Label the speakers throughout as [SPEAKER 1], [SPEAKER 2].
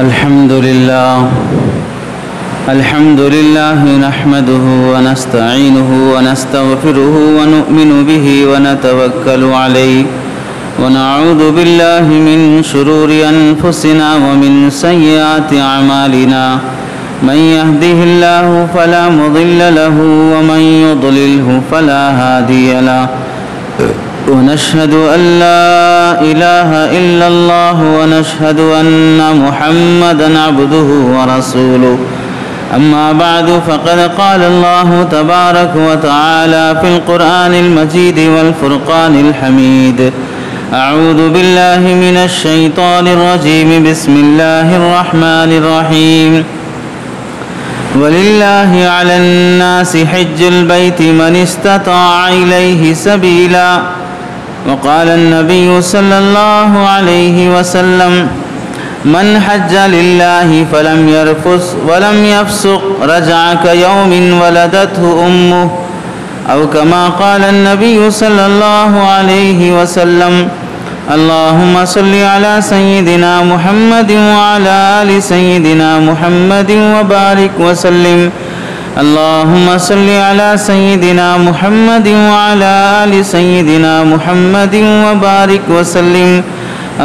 [SPEAKER 1] अल्हम्दुलिल्लाह नहमदुहु व नस्तईनुहु व नस्तगफिरुहु व नु'मिनु बिही व नतवक्कलु अलैहि व नऊज़ु बिल्लाहि मिन शुरूरि अनफुसिना व मिन सय्यिआति अमालिना मन यहदिहिल्लाहु फला मुदिल्ल लहु व मन युद्लिलहु फला हादिय लहु व नशहदु अल्ला इलाहा इल्लल्लाह व नशहदु अन्ना मुहम्मदन अब्दुहु व रसूलुहु अम्मा बअदु फ़क़द क़ाल अल्लाहु तबारक व तआला फ़िल क़ुरआनिल मजीद वल फ़ुरक़ानिल हमीद अऊज़ु बिल्लाहि मिनश शैतानिर रजीम बिस्मिल्लाहिर रहमानिर रहीम वलिल्लाहि अलन नासि हिज्जुल बैति मन इस्तताअ इलैहि सबीला वक़ाल अन्नबिय्यु सल्लल्लाहु अलैहि वसल्लम मन हज्ज लिल्लाहि फलम यरफुस वलम यफसुक रजअ कयौमिन वलदतहु उम्मुहु औ कमा क़ाल अन्नबिय्यु सल्लल्लाहु अलैहि वसल्लम अल्लाहुम्मा सल्लि अला सय्यिदिना मुहम्मदिन व अला आलि सय्यिदिना मुहम्मदिन व बारिक व सल्लिम अल्लाहुम्मा सल्लि अला सय्यिदिना मुहम्मदिन व अला आलि सय्यिदिना मुहम्मदिन व बारिक व सल्लिम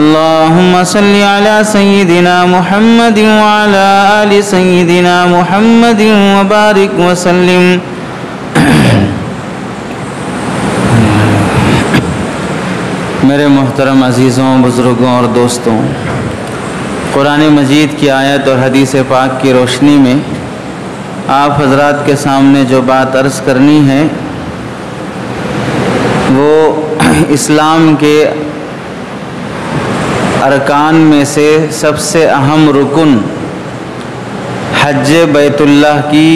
[SPEAKER 1] अल्लाहुम्मा सल्लि अला सय्यिदिना मुहम्मदिन व अला आलि सय्यिदिना मुहम्मदिन व बारिक व सल्लिम। मेरे मोहतरम अज़ीज़ों, बुज़ुर्गों और दोस्तों, कुरान मजीद की आयत और हदीस पाक की रोशनी में आप हज़रात के सामने जो बात अर्ज़ करनी है वो इस्लाम के अरकान में से सबसे अहम रुकन हज बैतुल्लाह की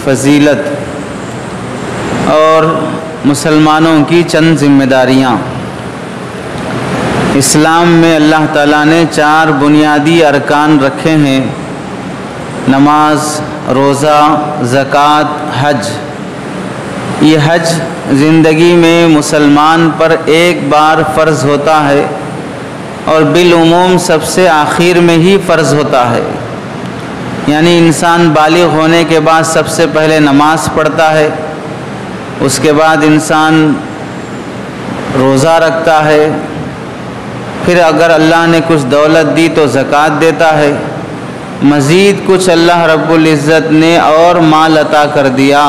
[SPEAKER 1] फ़जीलत और मुसलमानों की चंद ज़िम्मेदारियाँ। इस्लाम में अल्लाह ताला ने 4 बुनियादी अरकान रखे हैं: नमाज, रोज़ा, ज़कात, हज। ये हज ज़िंदगी में मुसलमान पर एक बार फ़र्ज़ होता है और बिलउमूम सबसे आखिर में ही फ़र्ज़ होता है। यानी इंसान बालिग होने के बाद सबसे पहले नमाज पढ़ता है, उसके बाद इंसान रोज़ा रखता है, फिर अगर अल्लाह ने कुछ दौलत दी तो ज़कात देता है, मज़ीद कुछ अल्लाह रब्बुल इज़्ज़त ने और माल अता कर दिया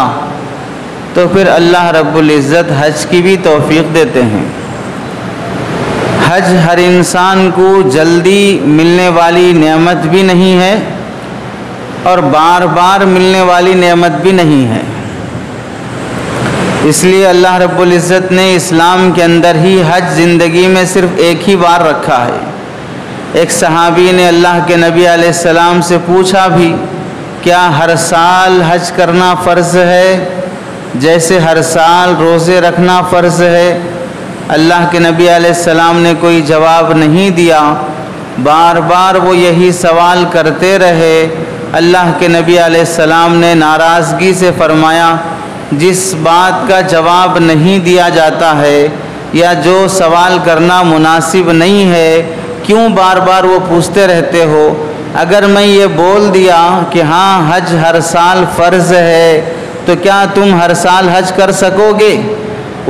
[SPEAKER 1] तो फिर अल्लाह रब्बुल इज़्ज़त हज की भी तौफ़ीक़ देते हैं। हज हर इंसान को जल्दी मिलने वाली नेमत भी नहीं है और बार बार मिलने वाली नेमत भी नहीं है। इसलिए अल्लाह रब्बुल इज़्ज़त ने इस्लाम के अंदर ही हज ज़िंदगी में सिर्फ़ एक ही बार रखा है। एक सहाबी ने अल्लाह के नबी अलैहिस्सलाम से पूछा भी, क्या हर साल हज करना फ़र्ज़ है जैसे हर साल रोज़े रखना फ़र्ज़ है? अल्लाह के नबी अलैहिस्सलाम ने कोई जवाब नहीं दिया। बार बार वो यही सवाल करते रहे। अल्लाह के नबी अलैहिस्सलाम ने नाराज़गी से फ़रमाया, जिस बात का जवाब नहीं दिया जाता है या जो सवाल करना मुनासिब नहीं है, क्यों बार बार वो पूछते रहते हो? अगर मैं ये बोल दिया कि हाँ हज हर साल फ़र्ज़ है तो क्या तुम हर साल हज कर सकोगे?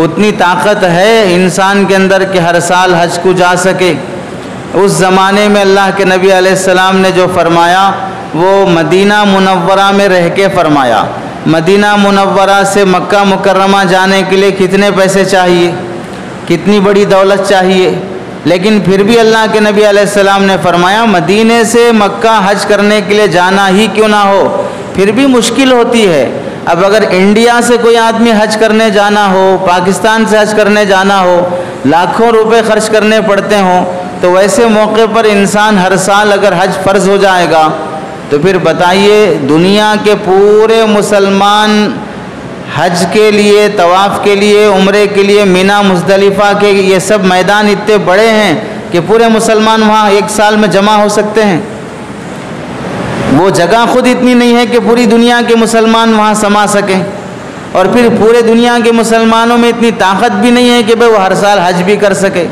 [SPEAKER 1] उतनी ताकत है इंसान के अंदर कि हर साल हज को जा सके? उस ज़माने में अल्लाह के नबी अलैहिस्सलाम ने जो फ़रमाया वो मदीना मुनव्वरा में रह के फ़रमाया। मदीना मुनव्वरा से मक्का मुकर्रमा जाने के लिए कितने पैसे चाहिए, कितनी बड़ी दौलत चाहिए, लेकिन फिर भी अल्लाह के नबी अलैहिस्सलाम ने फ़रमाया मदीने से मक्का हज करने के लिए जाना ही क्यों ना हो, फिर भी मुश्किल होती है। अब अगर इंडिया से कोई आदमी हज करने जाना हो, पाकिस्तान से हज करने जाना हो, लाखों रुपए खर्च करने पड़ते हों, तो वैसे मौके पर इंसान हर साल अगर हज फ़र्ज़ हो जाएगा तो फिर बताइए दुनिया के पूरे मुसलमान हज के लिए, तवाफ़ के लिए, उम्रे के लिए मिना मुज़दलिफ़ा के ये सब मैदान इतने बड़े हैं कि पूरे मुसलमान वहाँ एक साल में जमा हो सकते हैं। वो जगह खुद इतनी नहीं है कि पूरी दुनिया के मुसलमान वहाँ समा सकें, और फिर पूरे दुनिया के मुसलमानों में इतनी ताकत भी नहीं है कि भाई वो हर साल हज भी कर सके।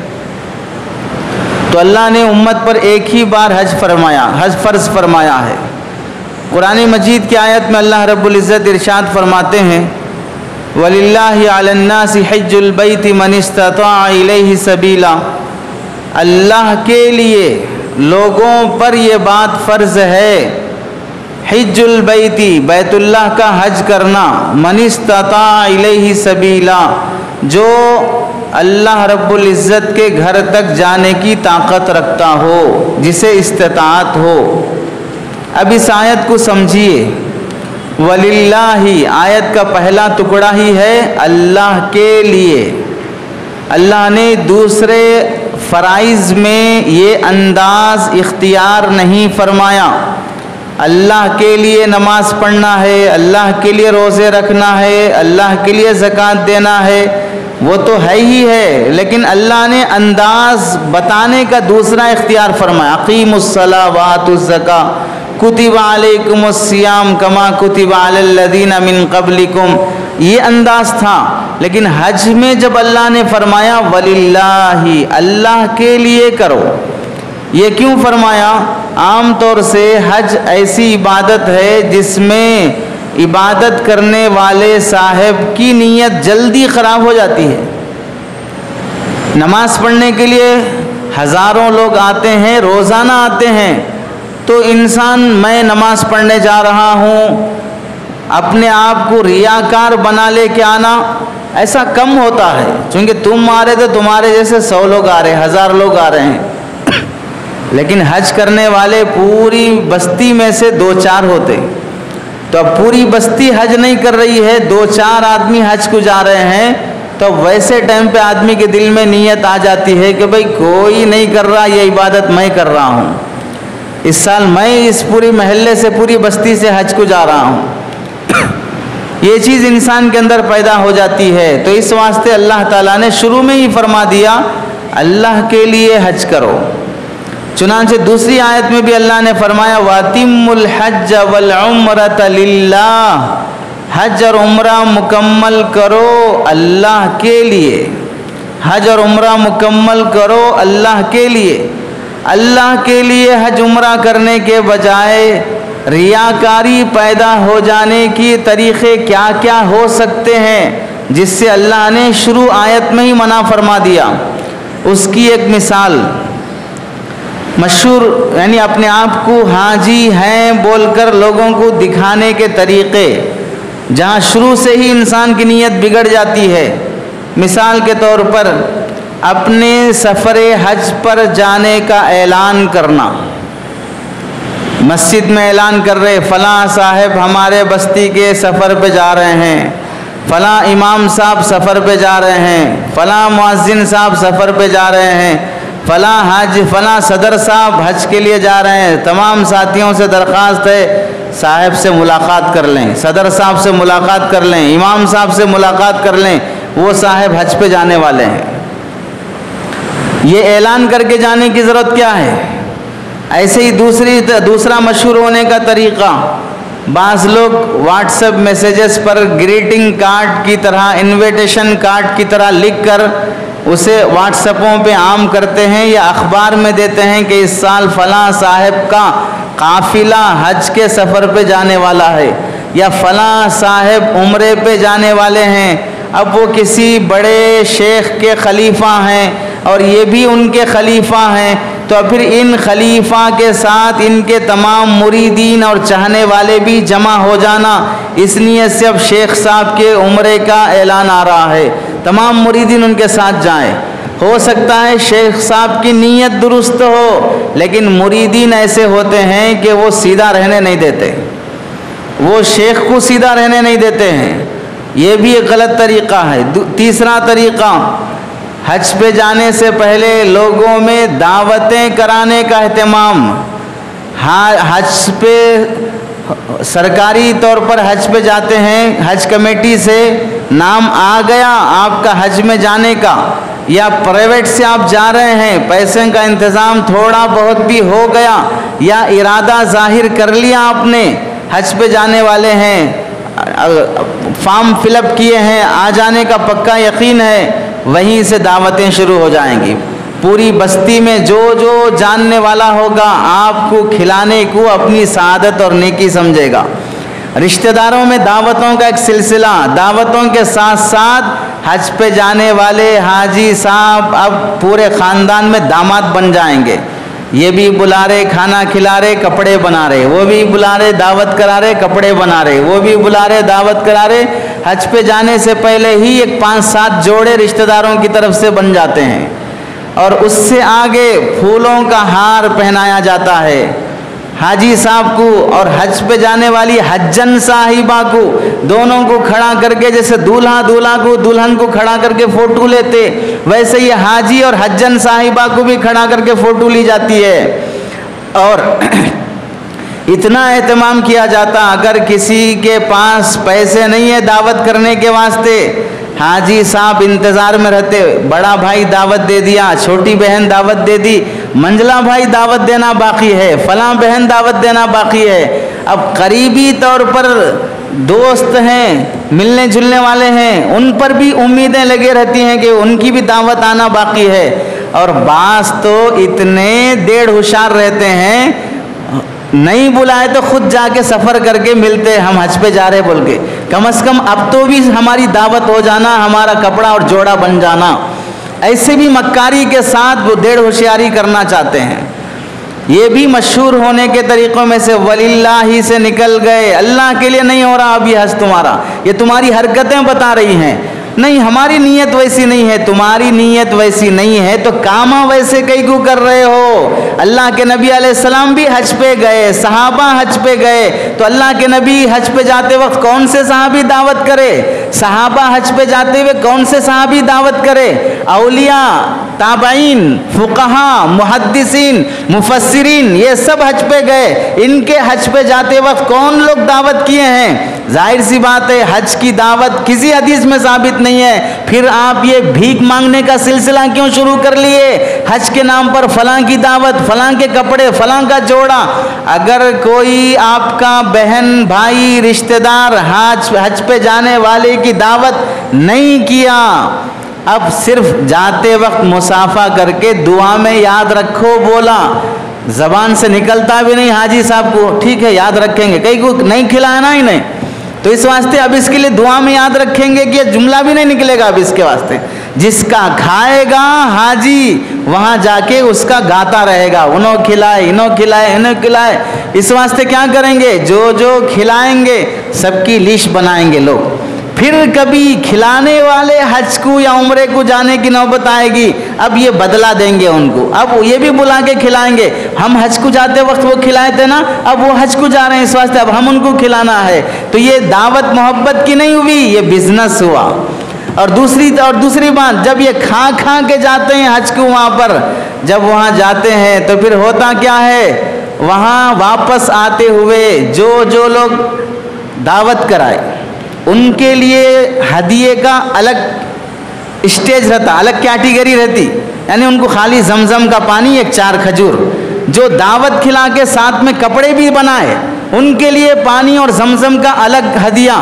[SPEAKER 1] तो अल्लाह ने उम्मत पर एक ही बार हज फ़र्ज़ फरमाया है। कुरान मजीद की आयत में अल्लाह रब्बुल इज़्ज़त इरशाद फरमाते हैं, वलिल्लाहि अलन्नासि हज्जुल बैति मन इस्तताअ इलैहि सबीला। अल्लाह के लिए लोगों पर ये बात फ़र्ज़ है, हज्जुल बैति, बैतुल्लाह का हज करना, मन इस्तताअ इलैहि सबीला, जो अल्लाह रब्बुल इज़्ज़त के घर तक जाने की ताकत रखता हो, जिसे इस्तिताअत हो। अब इस आयत को समझिए, वलिल्लाही आयत का पहला टुकड़ा ही है अल्लाह के लिए। अल्लाह ने दूसरे फ़राइज़ में ये अंदाज़ इख्तियार नहीं फरमाया। अल्लाह के लिए नमाज पढ़ना है, अल्लाह के लिए रोज़े रखना है, अल्लाह के लिए ज़कात देना है, वो तो है ही है, लेकिन अल्लाह ने अंदाज़ बताने का दूसरा इख्तियार फरमाया, अक़ीमुस्सलाह व आतुज़्ज़का कुतिबा अलैकुमुस्सियाम कमा कुतिबा अलल्लज़ीना मिन क़ब्लिकुम, ये अंदाज़ था। लेकिन हज में जब अल्लाह ने फरमाया वलिल्लाही, अल्लाह के लिए करो, ये क्यों फरमाया? आम तौर से हज ऐसी इबादत है जिसमें इबादत करने वाले साहिब की नीयत जल्दी ख़राब हो जाती है। नमाज पढ़ने के लिए हज़ारों लोग आते हैं, रोज़ाना आते हैं, तो इंसान मैं नमाज पढ़ने जा रहा हूँ, अपने आप को रियाकार बना ले के आना ऐसा कम होता है। क्योंकि तुम आ रहे तो तुम्हारे जैसे 100 लोग आ रहे हैं, 1000 लोग आ रहे हैं, लेकिन हज करने वाले पूरी बस्ती में से 2-4 होते। तो अब पूरी बस्ती हज नहीं कर रही है, 2-4 आदमी हज को जा रहे हैं, तो वैसे टाइम पे आदमी के दिल में नीयत आ जाती है कि भाई कोई नहीं कर रहा, ये इबादत मैं कर रहा हूँ, इस साल मैं इस पूरी महल्ले से, पूरी बस्ती से हज को जा रहा हूँ। ये चीज़ इंसान के अंदर पैदा हो जाती है। तो इस वास्ते अल्लाह ताला ने शुरू में ही फरमा दिया अल्लाह के लिए हज करो। चुनांचे दूसरी आयत में भी अल्लाह ने फरमाया वातिमुल हज वल उम्रत लिल्लाह, हज और उम्रा मुकम्मल करो अल्लाह के लिए। हज और उम्रा मुकम्मल करो अल्लाह के लिए। अल्लाह के लिए हज उम्रा करने के बजाय रियाकारी पैदा हो जाने की तरीक़े क्या क्या हो सकते हैं, जिससे अल्लाह ने शुरू आयत में ही मना फरमा दिया। उसकी एक मिसाल मशहूर, यानी अपने आप को हाजी हैं बोलकर लोगों को दिखाने के तरीक़े, जहाँ शुरू से ही इंसान की नीयत बिगड़ जाती है। मिसाल के तौर पर अपने सफ़र हज पर जाने का ऐलान करना। मस्जिद में ऐलान कर रहे फ़लाँ साहब हमारे बस्ती के सफ़र पे जा रहे हैं, फ़लाँ इमाम साहब सफ़र पे जा रहे हैं, फ़लाँ मुअज्जिन साहब सफ़र पे जा रहे हैं, फ़लाँ सदर साहब हज के लिए जा रहे हैं। तमाम साथियों से दरख्वास्त है साहब से मुलाकात कर लें, सदर साहब से मुलाकात कर लें, इमाम साहब से मुलाकात कर लें, वो साहब हज पे जाने वाले हैं। ये ऐलान करके जाने की ज़रूरत क्या है? ऐसे ही दूसरा मशहूर होने का तरीक़ा, बाज़ लोग व्हाट्सएप मैसेजेस पर ग्रीटिंग कार्ड की तरह, इनविटेशन कार्ड की तरह लिखकर उसे व्हाट्सएपों पे आम करते हैं या अखबार में देते हैं कि इस साल फ़लाँ साहब का काफ़िला हज के सफ़र पे जाने वाला है या फ़लाँ साहब उम्रे पे जाने वाले हैं। अब वो किसी बड़े शेख के खलीफा हैं और ये भी उनके खलीफा हैं, तो फिर इन खलीफा के साथ इनके तमाम मुरीदीन और चाहने वाले भी जमा हो जाना, इस नियत से अब शेख साहब के उम्रे का ऐलान आ रहा है, तमाम मुरीदीन उनके साथ जाएं। हो सकता है शेख साहब की नीयत दुरुस्त हो, लेकिन मुरीदीन ऐसे होते हैं कि वो सीधा रहने नहीं देते, वो शेख को सीधा रहने नहीं देते हैं। ये भी एक गलत तरीक़ा है। तीसरा तरीक़ा, हज पे जाने से पहले लोगों में दावतें कराने का अहतमाम। हाँ, हज पे सरकारी तौर पर हज पे जाते हैं, हज कमेटी से नाम आ गया आपका हज में जाने का, या प्राइवेट से आप जा रहे हैं, पैसे का इंतज़ाम थोड़ा बहुत भी हो गया, या इरादा ज़ाहिर कर लिया आपने हज पे जाने वाले हैं, फॉर्म फिलअप किए हैं, आ जाने का पक्का यकीन है, वहीं से दावतें शुरू हो जाएंगी। पूरी बस्ती में जो जो जानने वाला होगा आपको खिलाने को अपनी सआदत और नेकी समझेगा। रिश्तेदारों में दावतों का एक सिलसिला, दावतों के साथ साथ हज पे जाने वाले हाजी साहब अब पूरे ख़ानदान में दामाद बन जाएंगे। ये भी बुला रहे, खाना खिला रहे, कपड़े बना रहे, वो भी बुला रहे, दावत करा रहे, कपड़े बना रहे, वो भी बुला रहे, दावत करा रहे। हज पे जाने से पहले ही एक 5-7 जोड़े रिश्तेदारों की तरफ से बन जाते हैं और उससे आगे फूलों का हार पहनाया जाता है हाजी साहब को और हज पे जाने वाली हज्जन साहिबा को, दोनों को खड़ा करके, जैसे दूल्हा दूल्हा को दुल्हन को खड़ा करके फ़ोटो लेते, वैसे ही हाजी और हज्जन साहिबा को भी खड़ा करके फ़ोटो ली जाती है। और इतना एहतमाम किया जाता, अगर किसी के पास पैसे नहीं है दावत करने के वास्ते, हाजी साहब इंतज़ार में रहते, बड़ा भाई दावत दे दिया, छोटी बहन दावत दे दी, मंझला भाई दावत देना बाकी है, फलां बहन दावत देना बाकी है। अब करीबी तौर पर दोस्त हैं, मिलने जुलने वाले हैं, उन पर भी उम्मीदें लगे रहती हैं कि उनकी भी दावत आना बाकी है। और बास तो इतने डेढ़ होशियार रहते हैं, नहीं बुलाए तो खुद जाके सफ़र करके मिलते, हम हज पे जा रहे बोल के, कम से कम अब तो भी हमारी दावत हो जाना, हमारा कपड़ा और जोड़ा बन जाना। ऐसे भी मक्कारी के साथ वो डेढ़ होशियारी करना चाहते हैं। ये भी मशहूर होने के तरीक़ों में से वलिल्लाही से निकल गए, अल्लाह के लिए नहीं हो रहा अभी हज तुम्हारा, ये तुम्हारी हरकतें बता रही हैं। नहीं, हमारी नीयत वैसी नहीं है, तुम्हारी नीयत वैसी नहीं है तो कामा वैसे कई को कर रहे हो। अल्लाह के नबी अलैहिस्सलाम भी हज पे गए, सहाबा हज पे गए, तो अल्लाह के नबी हज पे जाते वक्त कौन से सहाबी दावत करे, सहाबा हज पे जाते हुए कौन से सहाबी दावत करे, औलिया, ताबईन, फुक़हा, मुहद्दिसीन, मुफस्सिरीन, ये सब हज पे गए, इनके हज पे जाते वक्त कौन लोग दावत किए हैं? जाहिर सी बात है हज की दावत किसी हदीस में साबित नहीं है, फिर आप ये भीख मांगने का सिलसिला क्यों शुरू कर लिए? हज के नाम पर फलां की दावत, फलां के कपड़े, फलां का जोड़ा। अगर कोई आपका बहन भाई रिश्तेदार हज पे जाने वाले की दावत नहीं किया, अब सिर्फ जाते वक्त मुसाफा करके दुआ में याद रखो बोला, ज़बान से निकलता भी नहीं हाजी साहब को, ठीक है याद रखेंगे, कई को नहीं खिलाया ना ही नहीं, तो इस वास्ते अब इसके लिए दुआ में याद रखेंगे कि जुमला भी नहीं निकलेगा अब इसके वास्ते। जिसका खाएगा हाजी वहाँ जाके उसका गाता रहेगा, उन्हों खिलाए, इन्हों खिलाए, इन्हों खिलाए। इस वास्ते क्या करेंगे, जो जो खिलाएंगे सबकी लिस्ट बनाएंगे लोग। फिर कभी खिलाने वाले हज को या उम्रे को जाने की नौबत आएगी, अब ये बदला देंगे उनको, अब ये भी बुला के खिलाएंगे। हम हज को जाते वक्त वो खिलाए थे ना, अब वो हज को जा रहे हैं, इस वास्ते अब हम उनको खिलाना है। तो ये दावत मोहब्बत की नहीं हुई, ये बिजनेस हुआ। और दूसरी बात, जब ये खा खा के जाते हैं हज को वहाँ पर, जब वहाँ जाते हैं तो फिर होता क्या है, वहाँ वापस आते हुए जो जो लोग दावत कराए उनके लिए हदिये का अलग स्टेज रहता, अलग कैटेगरी रहती, यानी उनको खाली जमजम का पानी, एक 4 खजूर। जो दावत खिला के साथ में कपड़े भी बनाए उनके लिए पानी और जमजम का अलग हदिया।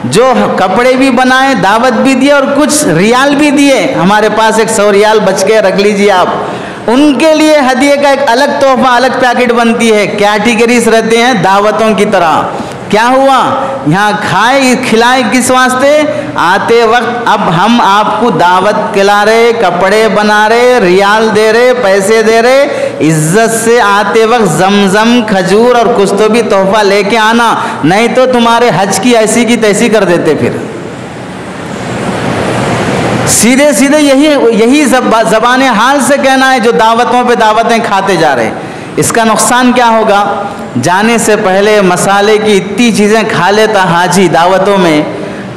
[SPEAKER 1] जो कपड़े भी बनाए, दावत भी दिए और कुछ रियाल भी दिए, हमारे पास एक 100 रियाल बच के रख लीजिए आप, उनके लिए हदिये का एक अलग तोहफा, अलग पैकेट बनती है। कैटेगरीज रहते हैं दावतों की तरह। क्या हुआ, यहाँ खाए खिलाए किस वास्ते, आते वक्त अब हम आपको दावत खिला रहे, कपड़े बना रहे, रियाल दे रहे, पैसे दे रहे, इज्जत से आते वक्त जमजम, खजूर और कुछ तो भी तोहफा लेके आना, नहीं तो तुम्हारे हज की ऐसी की तैसी कर देते। फिर सीधे सीधे यही ज़बान हाल से कहना है जो दावतों पे दावतें खाते जा रहे हैं। इसका नुकसान क्या होगा, जाने से पहले मसाले की इतनी चीज़ें खा लेता हाजी दावतों में,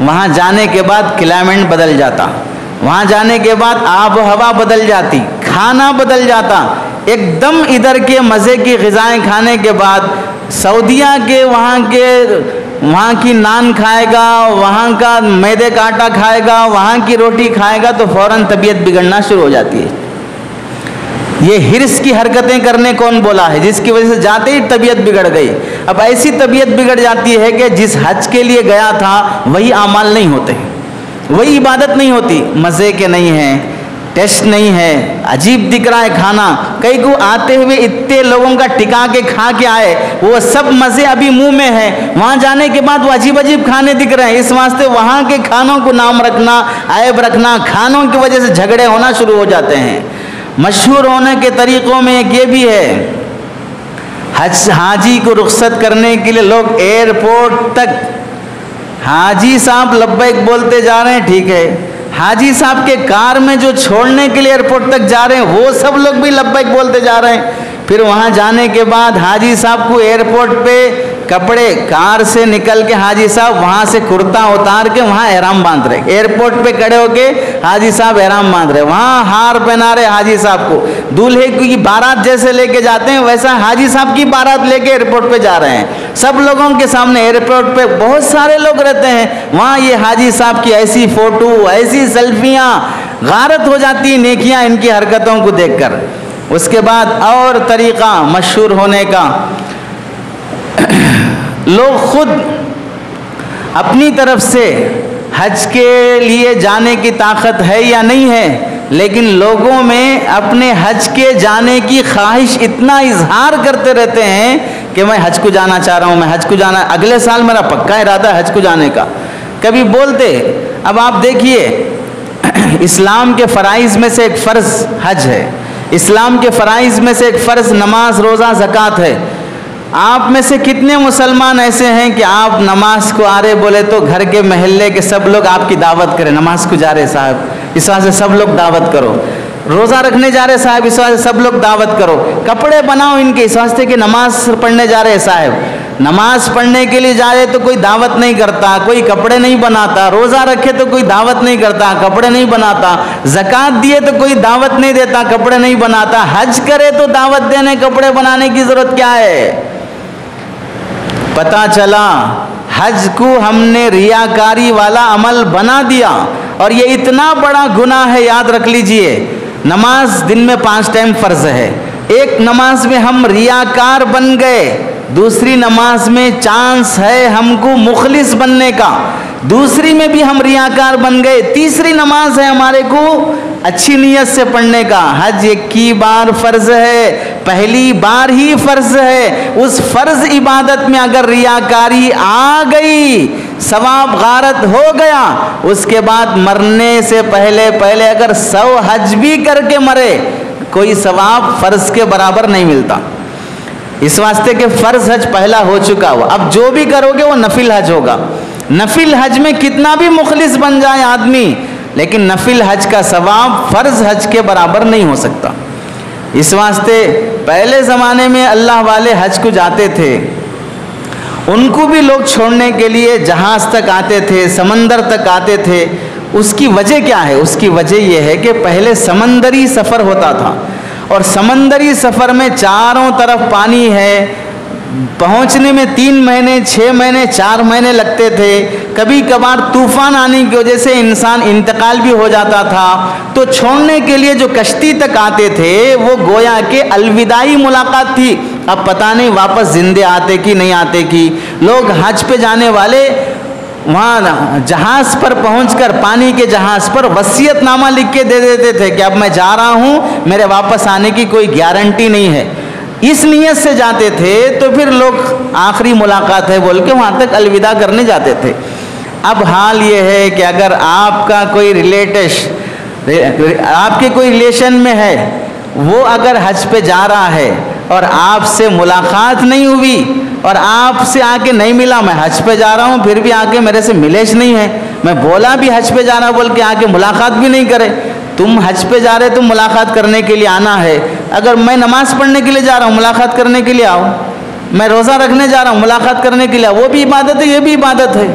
[SPEAKER 1] वहाँ जाने के बाद क्लाइमेट बदल जाता, वहाँ जाने के बाद आब हवा बदल जाती, खाना बदल जाता। एकदम इधर के मज़े की ग़िज़ाएँ खाने के बाद सऊदिया के वहाँ की नान खाएगा, वहाँ का मैदे का आटा खाएगा, वहाँ की रोटी खाएगा तो फ़ौरन तबीयत बिगड़ना शुरू हो जाती है। ये हिर्स की हरकतें करने कौन बोला है, जिसकी वजह से जाते ही तबीयत बिगड़ गई। अब ऐसी तबीयत बिगड़ जाती है कि जिस हज के लिए गया था वही आमाल नहीं होते, वही इबादत नहीं होती, मज़े के नहीं हैं, टेस्ट नहीं है, अजीब दिख रहा है खाना। कई को आते हुए इतने लोगों का टिका के खा के आए, वो सब मज़े अभी मुंह में है, वहाँ जाने के बाद वो अजीब अजीब खाने दिख रहे हैं। इस वास्ते वहाँ के खानों को नाम रखना, ऐब रखना, खानों की वजह से झगड़े होना शुरू हो जाते हैं। मशहूर होने के तरीक़ों में एक ये भी है, हाजी को रुखसत करने के लिए लोग एयरपोर्ट तक, हाजी साहब लब्बैक बोलते जा रहे हैं, ठीक है, हाजी साहब के कार में जो छोड़ने के लिए एयरपोर्ट तक जा रहे हैं वो सब लोग भी लब्बैक बोलते जा रहे हैं। फिर वहाँ जाने के बाद हाजी साहब को एयरपोर्ट पे कपड़े कार से निकल के हाजी साहब वहाँ से कुर्ता उतार के वहाँ एहराम बांध रहे, एयरपोर्ट पे खड़े होके हाजी साहब एहराम बांध रहे, वहाँ हार पहना रहे हाजी साहब को। दूल्हे की बारात जैसे लेके जाते हैं वैसा हाजी साहब की बारात लेके एयरपोर्ट पे जा रहे हैं, सब लोगों के सामने। एयरपोर्ट पे बहुत सारे लोग रहते हैं, वहाँ ये हाजी साहब की ऐसी फ़ोटो, ऐसी सेल्फियाँ, गारत हो जाती है नेकियाँ इनकी हरकतों को देखकर। उसके बाद और तरीक़ा मशहूर होने का, लोग खुद अपनी तरफ से हज के लिए जाने की ताकत है या नहीं है, लेकिन लोगों में अपने हज के जाने की ख्वाहिश इतना इजहार करते रहते हैं कि मैं हज को जाना चाह रहा हूँ, मैं हज को जाना, अगले साल मेरा पक्का इरादा है हज को जाने का। कभी बोलते, अब आप देखिए इस्लाम के फ़राइज़ में से एक फ़र्ज़ हज है, इस्लाम के फ़राइज़ में से एक फ़र्ज़ नमाज, रोज़ा, ज़कात है। आप में से कितने मुसलमान ऐसे हैं कि आप नमाज को आ रहे बोले तो घर के महल्ले के सब लोग आपकी दावत करें, नमाज को जा रहे साहब इस वजह से सब लोग दावत करो, रोज़ा रखने जा रहे साहब इस वजह से सब लोग दावत करो, कपड़े बनाओ इनके इस वास्ते कि नमाज पढ़ने जा रहे साहब, नमाज पढ़ने के लिए जा रहे तो कोई दावत नहीं करता, कोई कपड़े नहीं बनाता, रोज़ा रखे तो कोई दावत नहीं करता, कपड़े नहीं बनाता, ज़कात दिए तो कोई दावत नहीं देता, कपड़े नहीं बनाता, हज करे तो दावत देने कपड़े बनाने की ज़रूरत क्या है। पता चला हज को हमने रियाकारी वाला अमल बना दिया, और ये इतना बड़ा गुनाह है। याद रख लीजिए, नमाज दिन में 5 टाइम फ़र्ज़ है, एक नमाज में हम रियाकार बन गए, दूसरी नमाज में चांस है हमको मुखलिस बनने का, दूसरी में भी हम रियाकार बन गए, तीसरी नमाज है हमारे को अच्छी नीयत से पढ़ने का। हज एक ही बार फ़र्ज़ है, पहली बार ही फ़र्ज़ है, उस फ़र्ज़ इबादत में अगर रियाकारी आ गई, सवाब गारत हो गया, उसके बाद मरने से पहले पहले अगर 100 हज भी करके मरे, कोई सवाब फ़र्ज़ के बराबर नहीं मिलता। इस वास्ते के फ़र्ज़ हज पहला हो चुका हुआ, अब जो भी करोगे वो नफिल हज होगा। नफिल हज में कितना भी मुखलिस बन जाए आदमी, लेकिन नफिल हज का सवाब फ़र्ज़ हज के बराबर नहीं हो सकता। इस वास्ते पहले ज़माने में अल्लाह वाले हज को जाते थे, उनको भी लोग छोड़ने के लिए जहाज़ तक आते थे, समंदर तक आते थे। उसकी वजह क्या है? उसकी वजह यह है कि पहले समंदरी सफ़र होता था, और समंदरी सफ़र में चारों तरफ पानी है, पहुंचने में 3 महीने, 6 महीने, 4 महीने लगते थे। कभी कभार तूफ़ान आने की वजह से इंसान इंतकाल भी हो जाता था, तो छोड़ने के लिए जो कश्ती तक आते थे वो गोया के अलविदाई मुलाकात थी। अब पता नहीं वापस जिंदे आते कि नहीं आते कि। लोग हज पे जाने वाले वहाँ जहाज़ पर पहुंचकर, पानी के जहाज़ पर वसीयतनामा लिख के दे देते थे कि अब मैं जा रहा हूँ, मेरे वापस आने की कोई गारंटी नहीं है। इस नीयत से जाते थे, तो फिर लोग आखिरी मुलाकात है बोल के वहाँ तक अलविदा करने जाते थे। अब हाल ये है कि अगर आपका कोई आपके कोई रिलेशन में है, वो अगर हज पे जा रहा है और आपसे मुलाकात नहीं हुई और आपसे आके नहीं मिला, मैं हज पे जा रहा हूँ फिर भी आके मेरे से मिलेश नहीं है, मैं बोला भी हज पे जा रहा बोल के आके मुलाकात भी नहीं करे। तुम हज पे जा रहे, तुम मुलाकात करने के लिए आना है। अगर मैं नमाज़ पढ़ने के लिए जा रहा हूँ, मुलाकात करने के लिए आओ। मैं रोज़ा रखने जा रहा हूँ, मुलाकात करने के लिए, वो भी इबादत है, ये भी इबादत है।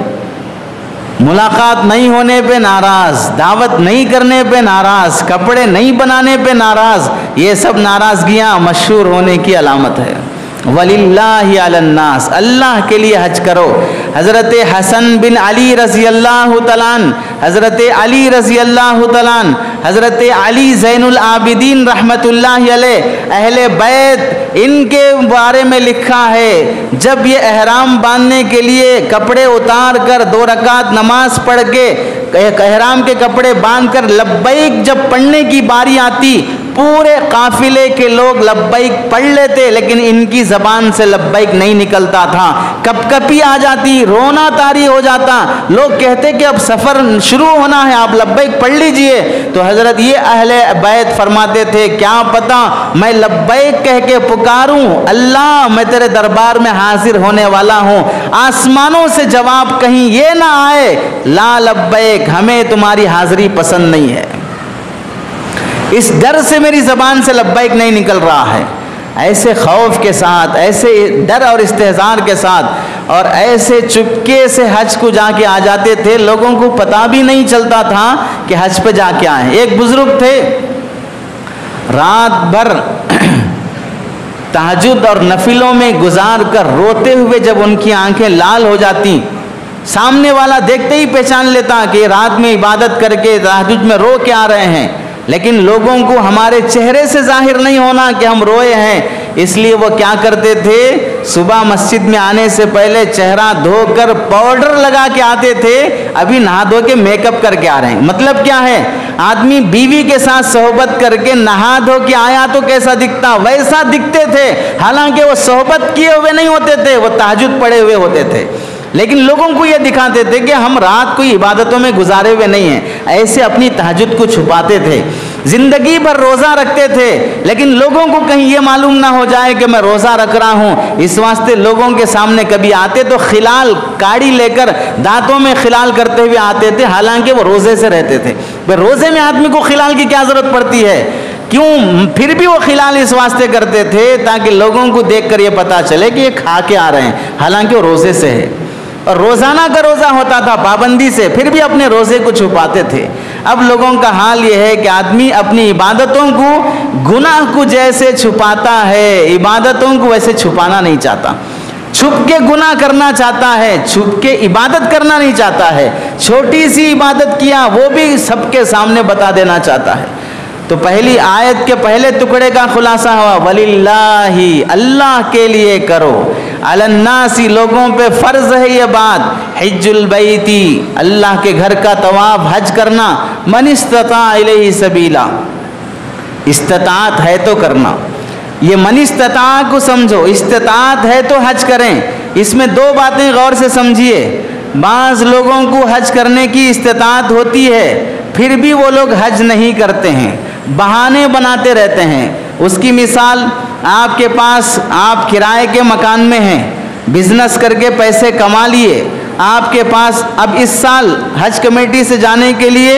[SPEAKER 1] मुलाकात नहीं होने पे नाराज़, दावत नहीं करने पे नाराज़, कपड़े नहीं बनाने पे नाराज़, ये सब नाराज़गियाँ मशहूर होने की अलामत है। वलिल्लाहि अलन्नास, अल्लाह के लिए हज करो। हज़रत हसन बिन अली रज़ी अल्लाह तआला अन्हु, हज़रत अली रज़ी अल्लाह तआला अन्हु, हज़रत अली ज़ैनुल आबिदीन रहमतुल्लाहि अलैह, अहले बैत, इनके बारे में लिखा है, जब ये एहराम बांधने के लिए कपड़े उतार कर 2 रकात नमाज पढ़ के एहराम के कपड़े बांधकर लब्बैक जब पढ़ने की बारी आती, पूरे काफिले के लोग लब्बैक पढ़ लेते, लेकिन इनकी जबान से लब्बैक नहीं निकलता था। कपकपी आ जाती, रोना तारी हो जाता। लोग कहते कि अब सफ़र शुरू होना है, आप लब्बैक पढ़ लीजिए। तो हज़रत ये अहले बैत फरमाते थे, क्या पता मैं लब्बैक कह के पुकारूं, अल्लाह मैं तेरे दरबार में हाजिर होने वाला हूँ, आसमानों से जवाब कहीं ये ना आए, ला लब्बैक, हमें तुम्हारी हाजिरी पसंद नहीं है। इस डर से मेरी ज़बान से लब्बैक नहीं निकल रहा है। ऐसे खौफ के साथ, ऐसे डर और इस्तेहज़ार के साथ और ऐसे चुपके से हज को जाके आ जाते थे। लोगों को पता भी नहीं चलता था कि हज पे जाके आए। एक बुजुर्ग थे, रात भर तहज्जुद और नफिलों में गुजार कर रोते हुए जब उनकी आंखें लाल हो जाती, सामने वाला देखते ही पहचान लेता कि रात में इबादत करके तहज्जुद में रो के आ रहे हैं, लेकिन लोगों को हमारे चेहरे से जाहिर नहीं होना कि हम रोए हैं। इसलिए वो क्या करते थे, सुबह मस्जिद में आने से पहले चेहरा धोकर पाउडर लगा के आते थे, अभी नहा धो के मेकअप करके आ रहे हैं। मतलब क्या है, आदमी बीवी के साथ सोहबत करके नहा धो के आया तो कैसा दिखता, वैसा दिखते थे। हालांकि वो सोहबत किए हुए नहीं होते थे, वो तहज्जुद पढ़े हुए होते थे, लेकिन लोगों को ये दिखाते थे कि हम रात को इबादतों में गुजारे हुए नहीं हैं। ऐसे अपनी तहज्जुद को छुपाते थे, जिंदगी भर रोज़ा रखते थे, लेकिन लोगों को कहीं ये मालूम ना हो जाए कि मैं रोज़ा रख रहा हूँ। इस वास्ते लोगों के सामने कभी आते तो खिलाल काड़ी लेकर दांतों में खिलाल करते हुए आते थे, हालांकि वो रोज़े से रहते थे। पर रोज़े में आदमी को खिलाल की क्या ज़रूरत पड़ती है, क्यों? फिर भी वो खिलाल इस वास्ते करते थे ताकि लोगों को देखकर ये पता चले कि ये खा के आ रहे हैं, हालांकि वो रोज़े से है। और रोज़ाना का रोज़ा होता था पाबंदी से, फिर भी अपने रोज़े को छुपाते थे। अब लोगों का हाल ये है कि आदमी अपनी इबादतों को, गुनाह को जैसे छुपाता है, इबादतों को वैसे छुपाना नहीं चाहता। छुप के गुनाह करना चाहता है, छुप के इबादत करना नहीं चाहता है। छोटी सी इबादत किया वो भी सबके सामने बता देना चाहता है। तो पहली आयत के पहले टुकड़े का खुलासा हुआ, वलिल्लाही, अल्लाह के लिए करो, अलन्नासी, लोगों पे फ़र्ज़ है ये बात, हिज्जुल बैती, अल्लाह के घर का तवाफ हज करना, मन इस्तता इलैहि सबीला, इस्तिताअत है तो करना। ये मन इस्तता को समझो, इस्तिताअत है तो हज करें। इसमें दो बातें गौर से समझिए। बाज़ लोगों को हज करने की इस्तिताअत होती है, फिर भी वो लोग हज नहीं करते हैं, बहाने बनाते रहते हैं। उसकी मिसाल, आपके पास, आप किराए के मकान में हैं, बिजनेस करके पैसे कमा लिए, आपके पास अब इस साल हज कमेटी से जाने के लिए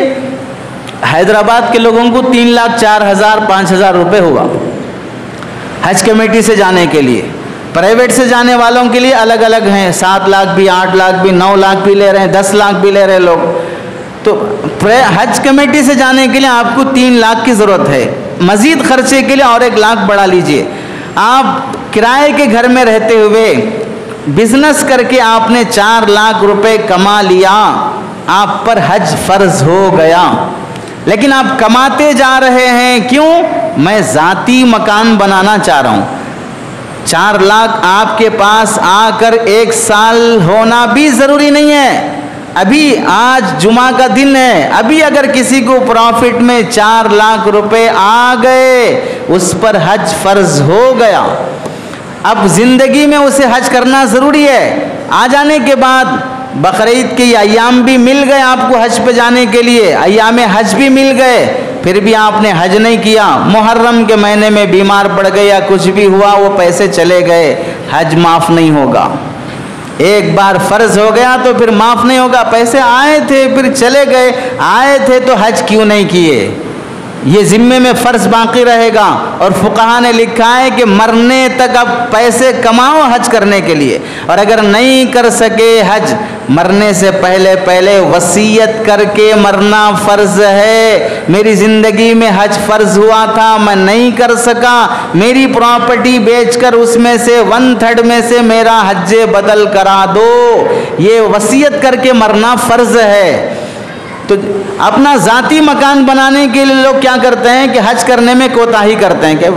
[SPEAKER 1] हैदराबाद के लोगों को 3 लाख 4 हज़ार 5 हज़ार रुपये हुआ हज कमेटी से जाने के लिए। प्राइवेट से जाने वालों के लिए अलग अलग हैं, 7 लाख भी, 8 लाख भी, 9 लाख भी ले रहे हैं, 10 लाख भी ले रहे हैं लोग। तो हज कमेटी से जाने के लिए आपको 3 लाख की ज़रूरत है, मज़ीद खर्चे के लिए और 1 लाख बढ़ा लीजिए। आप किराए के घर में रहते हुए बिजनेस करके आपने 4 लाख रुपए कमा लिया, आप पर हज फ़र्ज़ हो गया, लेकिन आप कमाते जा रहे हैं। क्यों? मैं ज़ाती मकान बनाना चाह रहा हूँ। 4 लाख आपके पास आकर 1 साल होना भी ज़रूरी नहीं है। अभी आज जुमा का दिन है, अभी अगर किसी को प्रॉफिट में 4 लाख रुपए आ गए, उस पर हज फ़र्ज़ हो गया। अब ज़िंदगी में उसे हज करना ज़रूरी है। आ जाने के बाद बकरीद के अय्याम भी मिल गए आपको हज पे जाने के लिए, अय्याम हज भी मिल गए, फिर भी आपने हज नहीं किया। मुहर्रम के महीने में बीमार पड़ गए या कुछ भी हुआ, वो पैसे चले गए, हज माफ़ नहीं होगा। एक बार फ़र्ज़ हो गया तो फिर माफ़ नहीं होगा। पैसे आए थे फिर चले गए, आए थे तो हज क्यों नहीं किए, ये ज़िम्मे में फ़र्ज़ बाकी रहेगा। और फुक़हा ने लिखा है कि मरने तक अब पैसे कमाओ हज करने के लिए, और अगर नहीं कर सके हज, मरने से पहले पहले वसीयत करके मरना फ़र्ज़ है। मेरी ज़िंदगी में हज फ़र्ज़ हुआ था, मैं नहीं कर सका, मेरी प्रॉपर्टी बेचकर उसमें से 1/3 में से मेरा हज बदल करा दो, ये वसीयत करके मरना फ़र्ज़ है। तो अपना ज़ाती मकान बनाने के लिए लोग क्या करते हैं कि हज करने में कोताही करते हैं कि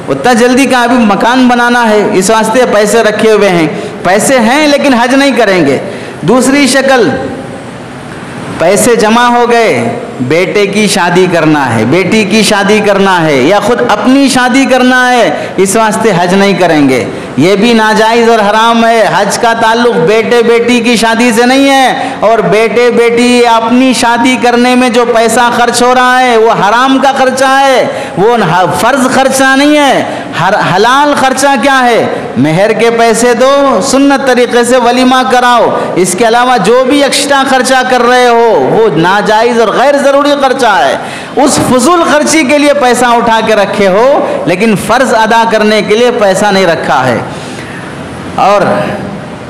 [SPEAKER 1] उतना जल्दी का अभी मकान बनाना है, इस वास्ते पैसे रखे हुए हैं, पैसे हैं लेकिन हज नहीं करेंगे। दूसरी शक्ल, पैसे जमा हो गए, बेटे की शादी करना है, बेटी की शादी करना है, या खुद अपनी शादी करना है, इस वास्ते हज नहीं करेंगे, ये भी नाजायज़ और हराम है। हज का ताल्लुक बेटे बेटी की शादी से नहीं है, और बेटे बेटी अपनी शादी करने में जो पैसा खर्च हो रहा है वो हराम का खर्चा है, वो फ़र्ज़ खर्चा नहीं है। हलाल खर्चा क्या है? मेहर के पैसे दो, सुन्नत तरीक़े से वलीमा कराओ, इसके अलावा जो भी एक्स्ट्रा खर्चा कर रहे हो वो नाजायज़ और गैर ज़रूरी खर्चा है। उस फजूल खर्ची के लिए पैसा उठा के रखे हो, लेकिन फ़र्ज़ अदा करने के लिए पैसा नहीं रखा है। और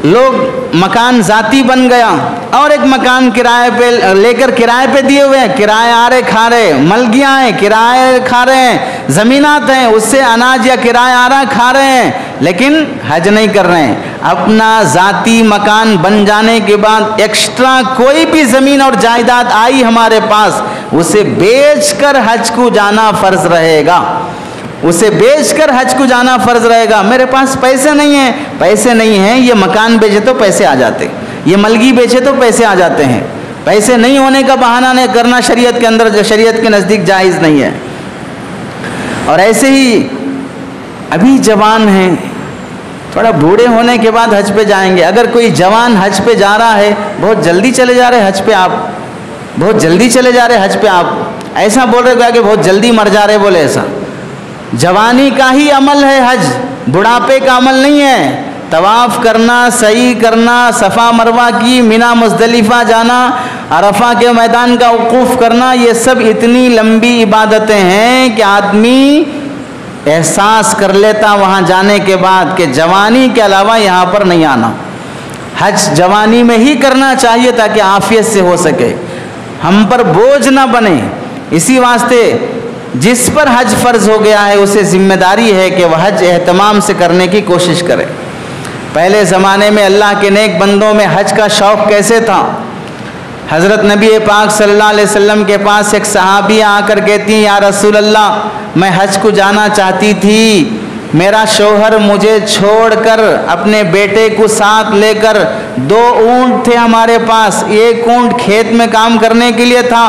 [SPEAKER 1] लोग मकान ज़ाती बन गया और एक मकान किराए पे लेकर किराए पे दिए हुए हैं, किराए आ रहे खा रहे, मलगियाँ हैं किराए खा रहे हैं, ज़मीनात हैं उससे अनाज या किराया आ रहा खा रहे हैं, लेकिन हज नहीं कर रहे हैं। अपना ज़ाती मकान बन जाने के बाद एक्स्ट्रा कोई भी ज़मीन और जायदाद आई हमारे पास, उसे बेचकर हज को जाना फ़र्ज़ रहेगा, उसे बेचकर हज को जाना फ़र्ज़ रहेगा। मेरे पास पैसे नहीं हैं, पैसे नहीं हैं, ये मकान बेचे तो पैसे आ जाते, ये मलगी बेचे तो पैसे आ जाते हैं, पैसे नहीं होने का बहाना नहीं करना शरीयत के अंदर, शरीयत के नज़दीक जायज़ नहीं है। और ऐसे ही अभी जवान हैं, थोड़ा बूढ़े होने के बाद हज पे जाएंगे। अगर कोई जवान हज पे जा रहा है, बहुत जल्दी चले जा रहे हज पे आप, बहुत जल्दी चले जा रहे हज पे आप, ऐसा बोल रहे कि बहुत जल्दी मर जा रहे, बोले ऐसा। जवानी का ही अमल है हज, बुढ़ापे का अमल नहीं है। तवाफ़ करना, सही करना, सफ़ा मरवा की, मिना मुज़दलिफ़ा जाना, अरफ़ा के मैदान का वक़ूफ़ करना, ये सब इतनी लंबी इबादतें हैं कि आदमी एहसास कर लेता वहाँ जाने के बाद कि जवानी के अलावा यहाँ पर नहीं आना। हज जवानी में ही करना चाहिए ताकि आफ़ियत से हो सके, हम पर बोझ ना बने। इसी वास्ते जिस पर हज फ़र्ज़ हो गया है उसे ज़िम्मेदारी है कि वह हज एहतमाम से करने की कोशिश करे। पहले ज़माने में अल्लाह के नेक बंदों में हज का शौक़ कैसे था? हज़रत नबी पाक सल्लल्लाहु अलैहि वसल्लम के पास एक सहाबी आकर कहती हैं, या रसूल अल्लाह, मैं हज को जाना चाहती थी, मेरा शौहर मुझे छोड़कर अपने बेटे को साथ लेकर, 2 ऊँट थे हमारे पास, एक ऊँट खेत में काम करने के लिए था,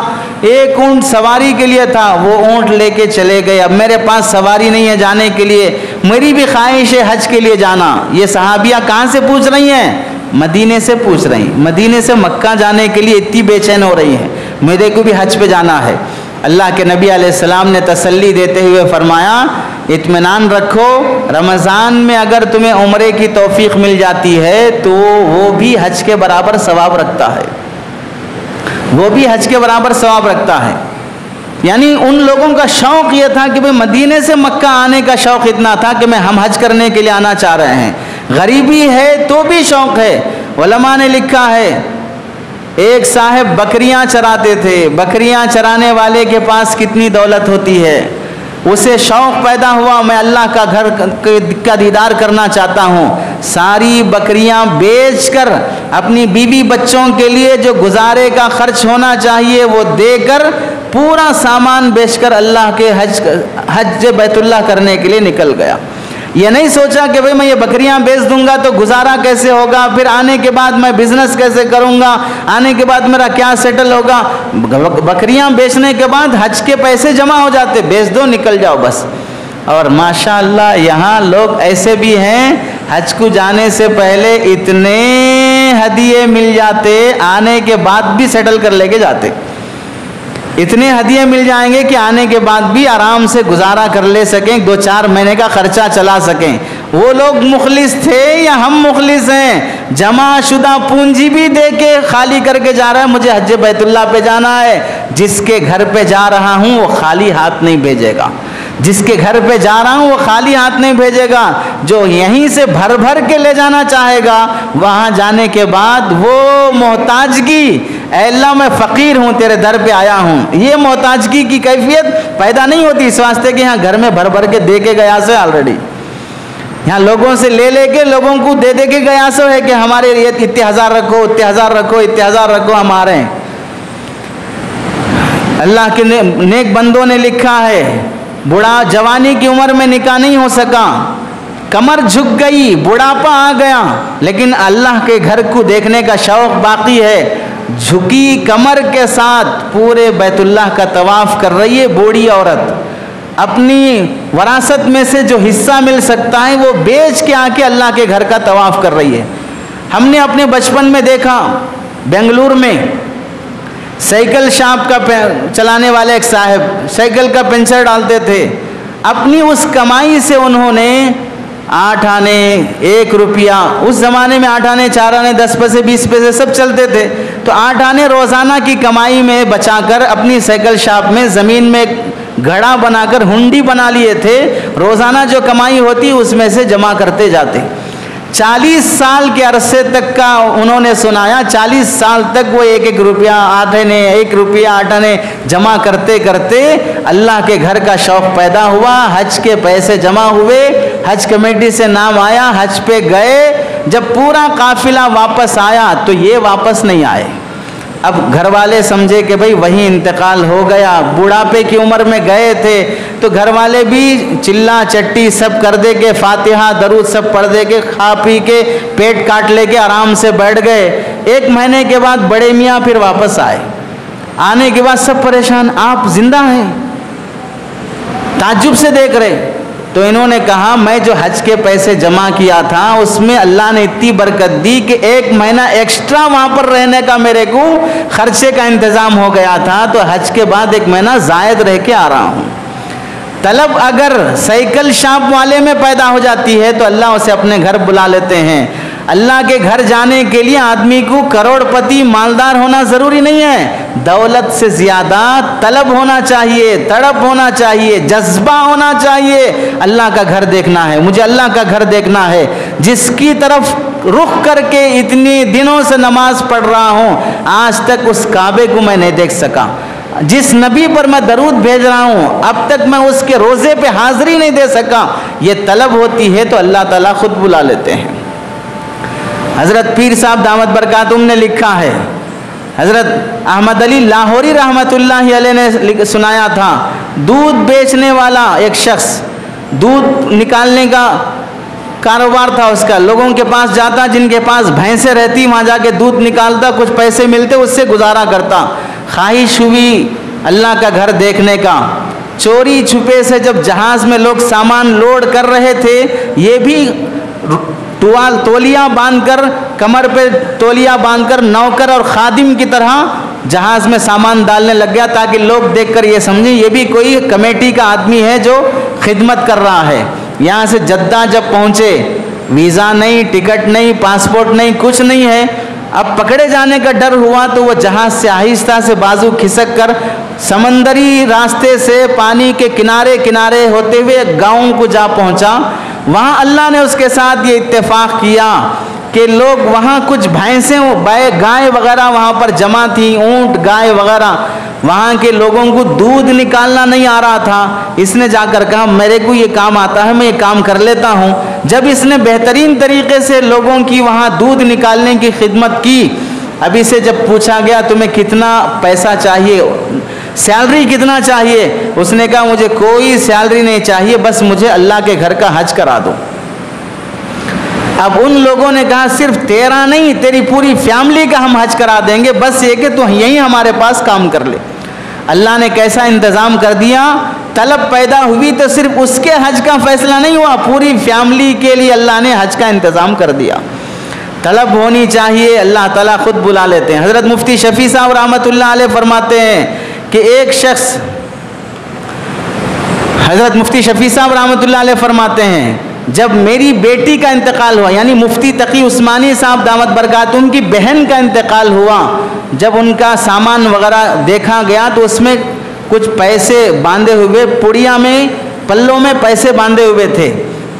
[SPEAKER 1] एक ऊँट सवारी के लिए था, वो ऊँट लेके चले गए। अब मेरे पास सवारी नहीं है जाने के लिए, मेरी भी ख्वाहिश है हज के लिए जाना। ये सहाबिया कहाँ से पूछ रही हैं? मदीने से पूछ रही, मदीने से मक्का जाने के लिए इतनी बेचैन हो रही हैं, मेरे को भी हज पे जाना है। अल्लाह के नबी अलैहिस्सलाम ने तसल्ली देते हुए फरमाया, इत्मीनान रखो, रमज़ान में अगर तुम्हें उम्रे की तौफीक मिल जाती है तो वो भी हज के बराबर सवाब रखता है, वो भी हज के बराबर सवाब रखता है। यानी उन लोगों का शौक़ ये था कि भाई मदीने से मक्का आने का शौक़ इतना था कि हम हज करने के लिए आना चाह रहे हैं, गरीबी है तो भी शौक़ है। उलमा ने लिखा है, एक साहब बकरियां चराते थे, बकरियां चराने वाले के पास कितनी दौलत होती है, उसे शौक़ पैदा हुआ मैं अल्लाह का घर का दीदार करना चाहता हूँ, सारी बकरियां बेचकर अपनी बीवी बच्चों के लिए जो गुजारे का खर्च होना चाहिए वो देकर पूरा सामान बेचकर अल्लाह के हज बैतुल्लाह करने के लिए निकल गया। ये नहीं सोचा कि भाई मैं ये बकरियां बेच दूंगा तो गुजारा कैसे होगा, फिर आने के बाद मैं बिज़नेस कैसे करूंगा, आने के बाद मेरा क्या सेटल होगा। बकरियां बेचने के बाद हज के पैसे जमा हो जाते, बेच दो निकल जाओ बस। और माशाअल्लाह यहाँ लोग ऐसे भी हैं, हज को जाने से पहले इतने हदिये मिल जाते, आने के बाद भी सेटल कर लेके जाते, इतने हदिये मिल जाएंगे कि आने के बाद भी आराम से गुजारा कर ले सकें, 2-4 महीने का खर्चा चला सकें। वो लोग मुखलिस थे या हम मुखलिस हैं? जमा शुदा पूंजी भी दे के खाली करके जा रहा है, मुझे हज बैतुल्लाह पे जाना है। जिसके घर पे जा रहा हूँ वो खाली हाथ नहीं भेजेगा, जिसके घर पे जा रहा हूँ वो खाली हाथ नहीं भेजेगा। जो यहीं से भर भर के ले जाना चाहेगा, वहाँ जाने के बाद वो मोहताजगी, अल्लाह मैं फ़कीर हूँ तेरे दर पे आया हूँ, ये मोहताजगी की कैफियत पैदा नहीं होती। इस वास्ते कि यहाँ घर में भर भर के दे के गया से ऑलरेडी, यहाँ लोगों से ले लेके लोगों को दे दे के गया सो है कि हमारे लिए इतने हज़ार रखो, इतने हज़ार रखो, इतने हज़ार रखो हमारे। अल्लाह के नेक बंदों ने लिखा है, बुढ़ा जवानी की उम्र में निकाह नहीं हो सका, कमर झुक गई, बुढ़ापा आ गया, लेकिन अल्लाह के घर को देखने का शौक़ बाकी है। झुकी कमर के साथ पूरे बैतुल्लाह का तवाफ कर रही है बूढ़ी औरत। अपनी वरासत में से जो हिस्सा मिल सकता है वो बेच के आके अल्लाह के घर का तवाफ कर रही है। हमने अपने बचपन में देखा बेंगलुरु में साइकिल शॉप का चलाने वाले एक साहब साइकिल का पंचर डालते थे। अपनी उस कमाई से उन्होंने 8 आने 1 रुपया, उस ज़माने में 8 आने 4 आने 10 पैसे 20 पैसे सब चलते थे, तो 8 आने रोज़ाना की कमाई में बचाकर अपनी साइकिल शॉप में ज़मीन में घड़ा बनाकर हुंडी बना लिए थे। रोज़ाना जो कमाई होती उसमें से जमा करते जाते। 40 साल के अरसे तक का उन्होंने सुनाया। 40 साल तक वो 1-1 रुपया 8 आने 1 रुपया 8 आने जमा करते करते अल्लाह के घर का शौक़ पैदा हुआ। हज के पैसे जमा हुए, हज कमेटी से नाम आया, हज पे गए। जब पूरा काफिला वापस आया तो ये वापस नहीं आए। अब घर वाले समझे कि भाई वही इंतकाल हो गया, बुढ़ापे की उम्र में गए थे, तो घर वाले भी चिल्ला चट्टी सब कर दे के फातिहा दरूद सब पढ़ दे के खा पी के पेट काट ले के आराम से बैठ गए। 1 महीने के बाद बड़े मियाँ फिर वापस आए। आने के बाद सब परेशान, आप जिंदा हैं, ताज्जुब से देख रहे। तो इन्होंने कहा मैं जो हज के पैसे जमा किया था उसमें अल्लाह ने इतनी बरकत दी कि 1 महीना एक्स्ट्रा वहाँ पर रहने का मेरे को खर्चे का इंतज़ाम हो गया था, तो हज के बाद 1 महीना ज़ायद रह के आ रहा हूँ। तलब अगर साइकिल शॉप वाले में पैदा हो जाती है तो अल्लाह उसे अपने घर बुला लेते हैं। अल्लाह के घर जाने के लिए आदमी को करोड़पति मालदार होना ज़रूरी नहीं है, दौलत से ज़्यादा तलब होना चाहिए, तड़प होना चाहिए, जज्बा होना चाहिए। अल्लाह का घर देखना है, मुझे अल्लाह का घर देखना है। जिसकी तरफ रुख करके इतने दिनों से नमाज पढ़ रहा हूँ, आज तक उस काबे को मैं नहीं देख सका। जिस नबी पर मैं दरूद भेज रहा हूँ, अब तक मैं उसके रोज़े पे हाज़िरी नहीं दे सका। ये तलब होती है तो अल्लाह ताला खुद बुला लेते हैं। हज़रत पीर साहब दामत बरकातुम ने लिखा है, हज़रत अहमद अली लाहौरी रहमतुल्लाह अलैह ने सुनाया था, दूध बेचने वाला एक शख्स, दूध निकालने का कारोबार था उसका, लोगों के पास जाता, जिनके पास भैंसें रहती वहाँ जाके दूध निकालता, कुछ पैसे मिलते उससे गुजारा करता। ख्वाहिश हुई अल्लाह का घर देखने का। चोरी छुपे से जब जहाज़ में लोग सामान लोड कर रहे थे, ये भी तोलिया बांधकर, कमर पे तोलिया बांधकर नौकर और खादिम की तरह जहाज़ में सामान डालने लग गया, ताकि लोग देखकर ये समझें ये भी कोई कमेटी का आदमी है जो खिदमत कर रहा है। यहाँ से जद्दा जब पहुँचे, वीज़ा नहीं, टिकट नहीं, पासपोर्ट नहीं, कुछ नहीं है। अब पकड़े जाने का डर हुआ तो वो जहाज़ से आहिस्ता से बाजू खिसक कर समंदरी रास्ते से पानी के किनारे किनारे होते हुए गाँव को जा पहुँचा। वहाँ अल्लाह ने उसके साथ ये इत्तेफाक किया कि लोग वहाँ कुछ भैंसें गाय वगैरह वहाँ पर जमा थी, ऊँट गाय वगैरह, वहाँ के लोगों को दूध निकालना नहीं आ रहा था। इसने जाकर कहा मेरे को ये काम आता है, मैं ये काम कर लेता हूँ। जब इसने बेहतरीन तरीके से लोगों की वहाँ दूध निकालने की खिदमत की, अभी से जब पूछा गया तुम्हें कितना पैसा चाहिए, सैलरी कितना चाहिए, उसने कहा मुझे कोई सैलरी नहीं चाहिए, बस मुझे अल्लाह के घर का हज करा दो। अब उन लोगों ने कहा सिर्फ तेरा नहीं, तेरी पूरी फैमिली का हम हज करा देंगे, बस ये कि तू यहीं हमारे पास काम कर ले। अल्लाह ने कैसा इंतज़ाम कर दिया। तलब पैदा हुई तो सिर्फ उसके हज का फैसला नहीं हुआ, पूरी फैमिली के लिए अल्लाह ने हज का इंतज़ाम कर दिया। तलब होनी चाहिए, अल्लाह ताला खुद बुला लेते हैं। हज़रत मुफ्ती शफ़ी साहब रहमतुल्लाह अलैह फरमाते हैं कि एक शख्स, हज़रत मुफ्ती शफ़ी साहब रहमतुल्लाह अलैह फरमाते हैं जब मेरी बेटी का इंतकाल हुआ, यानी मुफ्ती तकी उस्मानी साहब दामत बरकातुम की बहन का इंतकाल हुआ, जब उनका सामान वगैरह देखा गया तो उसमें कुछ पैसे बांधे हुए, पुड़िया में पल्लों में पैसे बांधे हुए थे।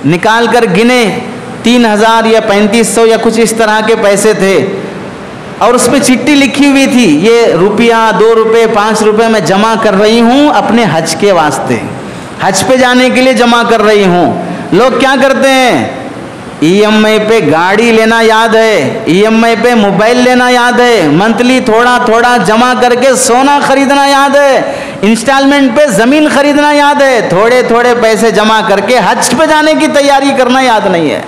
[SPEAKER 1] निकाल कर गिने 3000 या 3500 या कुछ इस तरह के पैसे थे, और उस पर चिट्ठी लिखी हुई थी, ये रुपया 2 रुपये 5 रुपये मैं जमा कर रही हूँ अपने हज के वास्ते, हज पे जाने के लिए जमा कर रही हूँ। लोग क्या करते हैं, EMI पे गाड़ी लेना याद है, EMI पे मोबाइल लेना याद है, मंथली थोड़ा थोड़ा जमा करके सोना खरीदना याद है, इंस्टॉलमेंट पे ज़मीन खरीदना याद है, थोड़े थोड़े पैसे जमा करके हज पे जाने की तैयारी करना याद नहीं है।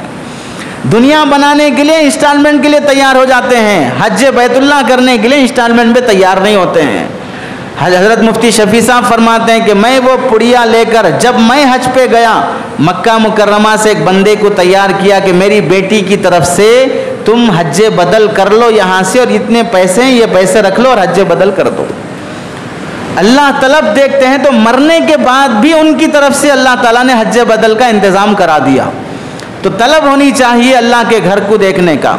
[SPEAKER 1] दुनिया बनाने के लिए इंस्टॉलमेंट के लिए तैयार हो जाते हैं, हज बैतुल्लाह करने के लिए इंस्टॉलमेंट पे तैयार नहीं होते हैं। हज़रत मुफ्ती शफी साहब फरमाते हैं कि मैं वो पुड़िया लेकर जब मैं हज पे गया, मक्का मुकर्रमा से एक बंदे को तैयार किया कि मेरी बेटी की तरफ से तुम हज बदल कर लो यहाँ से, और इतने पैसे हैं, ये पैसे रख लो और हज बदल कर दो। अल्लाह तलब देखते हैं तो मरने के बाद भी उनकी तरफ से अल्लाह ताला ने हज बदल का इंतज़ाम करा दिया। तो तलब होनी चाहिए अल्लाह के घर को देखने का।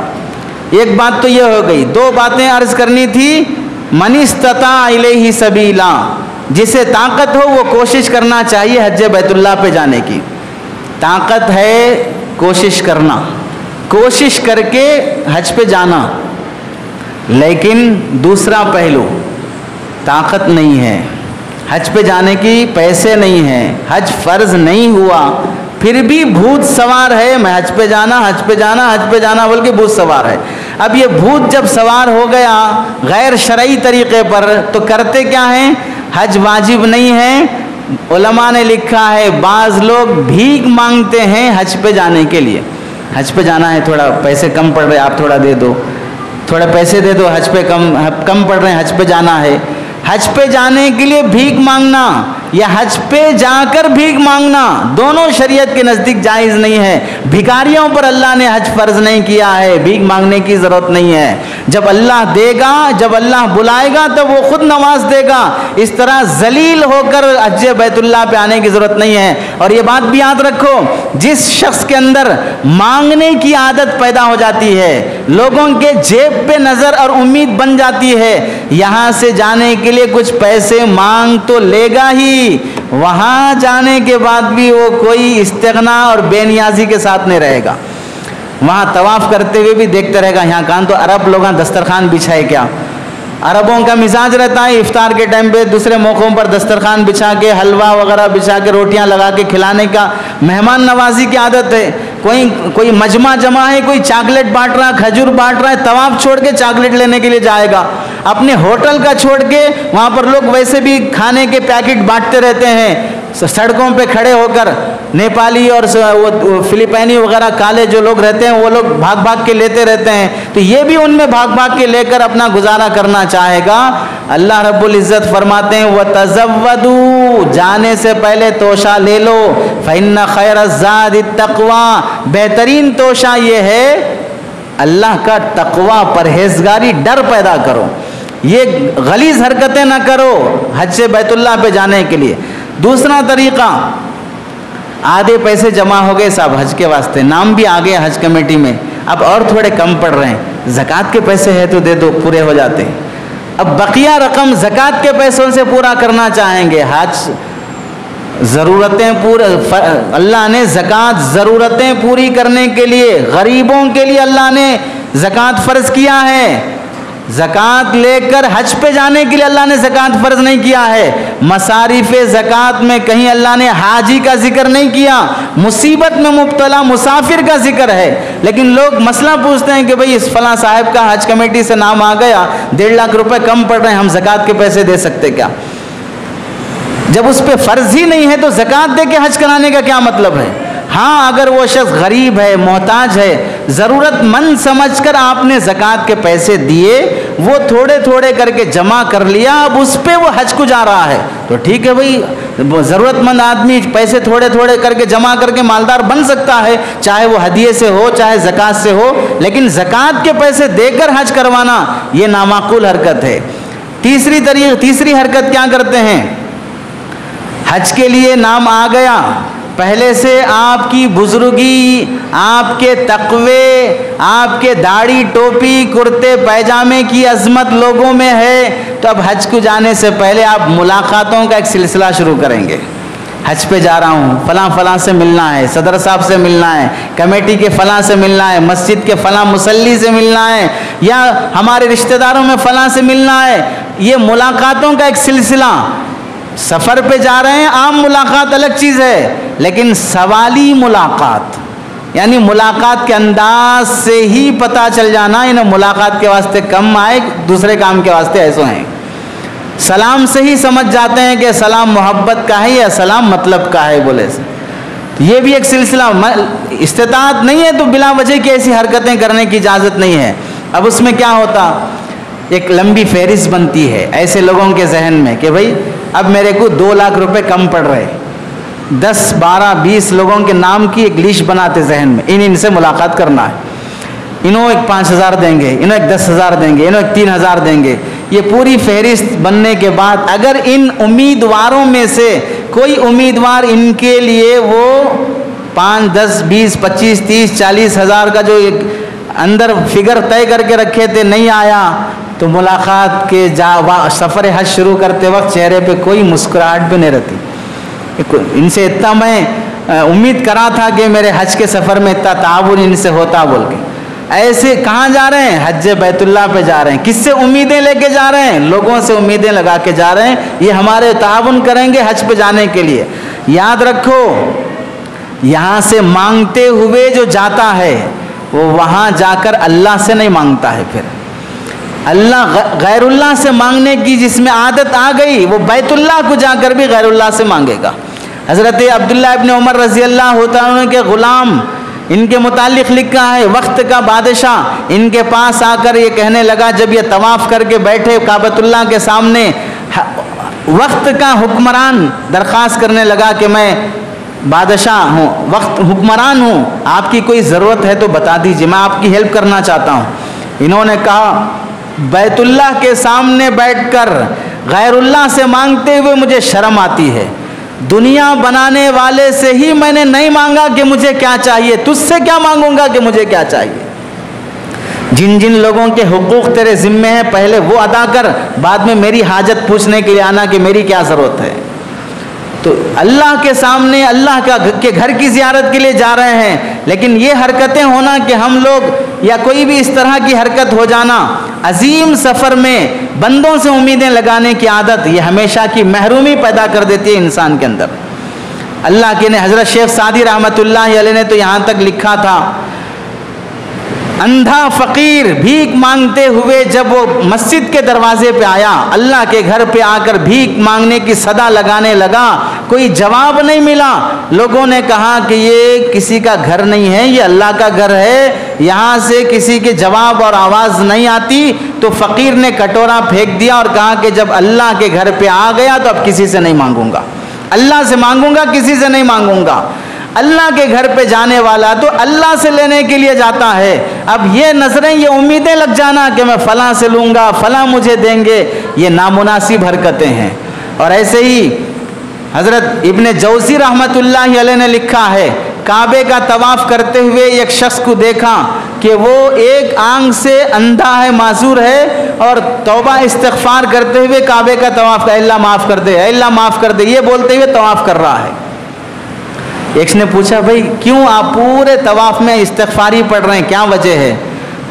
[SPEAKER 1] एक बात तो ये हो गई। दो बातें अर्ज़ करनी थी। मनिस्तता इलैहि सबीला, जिसे ताकत हो वो कोशिश करना चाहिए हज बैतुल्लाह पे जाने की। ताकत है कोशिश करना, कोशिश करके हज पे जाना। लेकिन दूसरा पहलू, ताकत नहीं है हज पे जाने की, पैसे नहीं हैं, हज फ़र्ज़ नहीं हुआ, फिर भी भूत सवार है, मैं हज पे जाना, हज पे जाना, हज पे जाना बोल के भूत सवार है। अब ये भूत जब सवार हो गया गैर शरई तरीक़े पर, तो करते क्या हैं? हज वाजिब नहीं है। उलमा ने लिखा है बाज़ लोग भीख मांगते हैं हज पे जाने के लिए। हज पे जाना है, थोड़ा पैसे कम पड़ रहे, आप थोड़ा दे दो, थोड़ा पैसे दे दो, हज पे कम पड़ रहे हैं, हज पे जाना है। हज पे जाने के लिए भीख मांगना या हज पे जाकर भीख मांगना दोनों शरीयत के नज़दीक जायज़ नहीं है। भिखारियों पर अल्लाह ने हज फ़र्ज़ नहीं किया है, भीख मांगने की ज़रूरत नहीं है। जब अल्लाह देगा, जब अल्लाह बुलाएगा तो वो ख़ुद नवाज देगा। इस तरह जलील होकर हज बैतुल्लाह पे आने की ज़रूरत नहीं है। और ये बात भी याद रखो, जिस शख्स के अंदर मांगने की आदत पैदा हो जाती है, लोगों के जेब पे नज़र और उम्मीद बन जाती है, यहाँ से जाने के लिए कुछ पैसे मांग तो लेगा ही, वहां जाने के बाद भी वो कोई इस्तिग़ना और बेनियाजी के साथ नहीं रहेगा। वहां तवाफ करते हुए भी देखते रहेगा, यहाँ कान तो अरब लोग दस्तरखान बिछाए क्या। अरबों का मिजाज रहता है इफ्तार के टाइम पे दूसरे मौक़ों पर दस्तरखान बिछा के, हलवा वगैरह बिछा के, रोटियां लगा के खिलाने का मेहमान नवाजी की आदत है। कोई मजमा जमा है, कोई चॉकलेट बांट रहा है, खजूर बांट रहा है, तवाफ छोड़ के चॉकलेट लेने के लिए जाएगा। अपने होटल का छोड़ के वहाँ पर लोग वैसे भी खाने के पैकेट बांटते रहते हैं, सड़कों पे खड़े होकर। नेपाली और वो फिलिपाइनी वगैरह काले जो लोग रहते हैं वो लोग भाग भाग के लेते रहते हैं, तो ये भी उनमें भाग भाग के लेकर अपना गुजारा करना चाहेगा। अल्लाह रब्बुल इज़्ज़त फरमाते हैं वतज़व्वदू, जाने से पहले तोशा ले लो, फ़इन्न खैरज़्ज़ादित तक़वा, बेहतरीन तोशा ये है अल्लाह का तक़वा, परहेज़गारी, डर पैदा करो। ये गलीज़ हरकतें ना करो हज से बैतुल्लाह पे जाने के लिए। दूसरा तरीक़ा, आधे पैसे जमा हो गए साहब हज के वास्ते, नाम भी आ गया हज कमेटी में, अब और थोड़े कम पड़ रहे हैं, ज़कात के पैसे है तो दे दो, पूरे हो जाते हैं। अब बकिया रकम ज़कात के पैसों से पूरा करना चाहेंगे। हज ज़रूरतें पूरे, अल्लाह ने ज़कात ज़रूरतें पूरी करने के लिए, गरीबों के लिए अल्लाह ने ज़कात फ़र्ज़ किया है। ज़कात लेकर हज पे जाने के लिए अल्लाह ने ज़कात फ़र्ज़ नहीं किया है। मसारिफ़ ज़कात में कहीं अल्लाह ने हाजी का जिक्र नहीं किया, मुसीबत में मुब्तला मुसाफिर का जिक्र है। लेकिन लोग मसला पूछते हैं कि भाई इस फलां साहब का हज कमेटी से नाम आ गया, 1.5 लाख रुपए कम पड़ रहे हैं, हम ज़कात के पैसे दे सकते क्या? जब उस पर फ़र्ज़ ही नहीं है तो ज़कात दे के हज कराने का क्या मतलब है? हाँ, अगर वो शख्स गरीब है, मोहताज है, ज़रूरतमंद समझकर आपने ज़कात के पैसे दिए, वो थोड़े थोड़े करके जमा कर लिया, अब उस पर वो हज को जा रहा है तो ठीक है भाई। ज़रूरतमंद आदमी पैसे थोड़े थोड़े करके जमा करके मालदार बन सकता है, चाहे वो हदिये से हो चाहे ज़कात से हो, लेकिन ज़कात के पैसे देकर हज करवाना ये नामाकूल हरकत है। तीसरी हरकत क्या करते हैं, हज के लिए नाम आ गया, पहले से आपकी बुजुर्गी, आपके तकवे, आपके दाढ़ी टोपी कुर्ते पैजामे की अजमत लोगों में है, तो अब हज को जाने से पहले आप मुलाकातों का एक सिलसिला शुरू करेंगे। हज पे जा रहा हूँ, फ़लाँ फ़लाँ से मिलना है, सदर साहब से मिलना है, कमेटी के फ़लाँ से मिलना है, मस्जिद के फ़लाँ मुसल्ली से मिलना है, या हमारे रिश्तेदारों में फ़लाँ से मिलना है। ये मुलाकातों का एक सिलसिला। सफ़र पे जा रहे हैं, आम मुलाकात अलग चीज़ है, लेकिन सवाली मुलाकात यानी मुलाकात के अंदाज से ही पता चल जाना इन्हें मुलाकात के वास्ते कम आए, दूसरे काम के वास्ते ऐसे हैं। सलाम से ही समझ जाते हैं कि सलाम मोहब्बत का है या सलाम मतलब का है बोले से। तो ये भी एक सिलसिला, इस्तिताअत नहीं है तो बिला वजह की ऐसी हरकतें करने की इजाज़त नहीं है। अब उसमें क्या होता, एक लंबी फहरिस्त बनती है ऐसे लोगों के जहन में कि भाई अब मेरे को 2 लाख रुपए कम पड़ रहे, 10, 12, 20 लोगों के नाम की एक लिस्ट बनाते जहन में, इनसे मुलाकात करना है, इन्हों एक 5,000 देंगे, इन्हों एक 10,000 देंगे, इन्हों एक 3,000 देंगे। ये पूरी फहरिस्त बनने के बाद अगर इन उम्मीदवारों में से कोई उम्मीदवार इनके लिए वो 5, 10, 20, 25, 30, 40 हज़ार का जो एक अंदर फिगर तय करके रखे थे नहीं आया, तो मुलाकात के सफ़र हज शुरू करते वक्त चेहरे पे कोई मुस्कुराहट भी नहीं रहती। इनसे इतना मैं उम्मीद करा था कि मेरे हज के सफ़र में इतना ताउन इनसे होता बोल के। ऐसे कहाँ जा रहे हैं, हज बैतुल्लाह पे जा रहे हैं। किससे उम्मीदें लेके जा रहे हैं, लोगों से उम्मीदें लगा के जा रहे हैं, ये हमारे ताउन करेंगे हज पे जाने के लिए। याद रखो, यहाँ से मांगते हुए जो जाता है वो वहाँ जाकर अल्लाह से नहीं मांगता है। फिर अल्लाह गैरुल्लाह से मांगने की जिसमें आदत आ गई, वो बैतुल्लाह को जाकर भी गैरुल्लाह से मांगेगा। हज़रत अब्दुल्लाह इब्न उमर रज़ी अल्लाह तआला के ग़ुलाम, इनके मुतालिक लिखा है, वक्त का बादशाह इनके पास आकर ये कहने लगा, जब ये तवाफ़ करके बैठे काबतुल्लाह के सामने, वक्त का हुक्मरान दरख्वास्त करने लगा कि मैं बादशाह हूँ, वक्त हुक्मरान हूँ, आपकी कोई ज़रूरत है तो बता दीजिए, मैं आपकी हेल्प करना चाहता हूँ। इन्होंने कहा, बैतुल्लाह के सामने बैठकर गैरुल्लाह से मांगते हुए मुझे शर्म आती है। दुनिया बनाने वाले से ही मैंने नहीं मांगा कि मुझे क्या चाहिए, तुझसे क्या मांगूंगा कि मुझे क्या चाहिए। जिन जिन लोगों के हुकूक तेरे ज़िम्मे हैं पहले वो अदा कर, बाद में मेरी हाजत पूछने के लिए आना कि मेरी क्या ज़रूरत है। तो अल्लाह के सामने, अल्लाह के घर की ज़ियारत के लिए जा रहे हैं, लेकिन ये हरकतें होना कि हम लोग या कोई भी इस तरह की हरकत हो जाना, अजीम सफ़र में बंदों से उम्मीदें लगाने की आदत, ये हमेशा की महरूमी पैदा कर देती है इंसान के अंदर। अल्लाह के ने हज़रत शेख सादी रहमतुल्लाह अलैह ने तो यहाँ तक लिखा था, अंधा फ़कीर भीख मांगते हुए जब वो मस्जिद के दरवाजे पे आया, अल्लाह के घर पे आकर भीख मांगने की सदा लगाने लगा, कोई जवाब नहीं मिला। लोगों ने कहा कि ये किसी का घर नहीं है, ये अल्लाह का घर है, यहाँ से किसी के जवाब और आवाज़ नहीं आती। तो फ़कीर ने कटोरा फेंक दिया और कहा कि जब अल्लाह के घर पे आ गया तो अब किसी से नहीं मांगूंगा, अल्लाह से मांगूंगा, किसी से नहीं मांगूंगा। अल्लाह के घर पे जाने वाला तो अल्लाह से लेने के लिए जाता है। अब ये नज़रें, ये उम्मीदें लग जाना कि मैं फ़लाँ से लूँगा, फ़लाँ मुझे देंगे, ये नामुनासिब हरकतें हैं। और ऐसे ही हज़रत इब्ने जौज़ी रहमतुल्लाह अलैह ने लिखा है, काबे का तवाफ़ करते हुए एक शख्स को देखा कि वो एक आंख से अंधा है, माजूर है, और तौबा इस्तिग़फ़ार करते हुए काबे का तवाफ़ कर, अल्लाह माफ़ कर दे, अल्लाह माफ़ कर दे, ये बोलते हुए तवाफ़ कर रहा है। एक ने पूछा, भाई क्यों आप पूरे तवाफ़ में इस्तिग़फ़ारी पढ़ रहे हैं, क्या वजह है?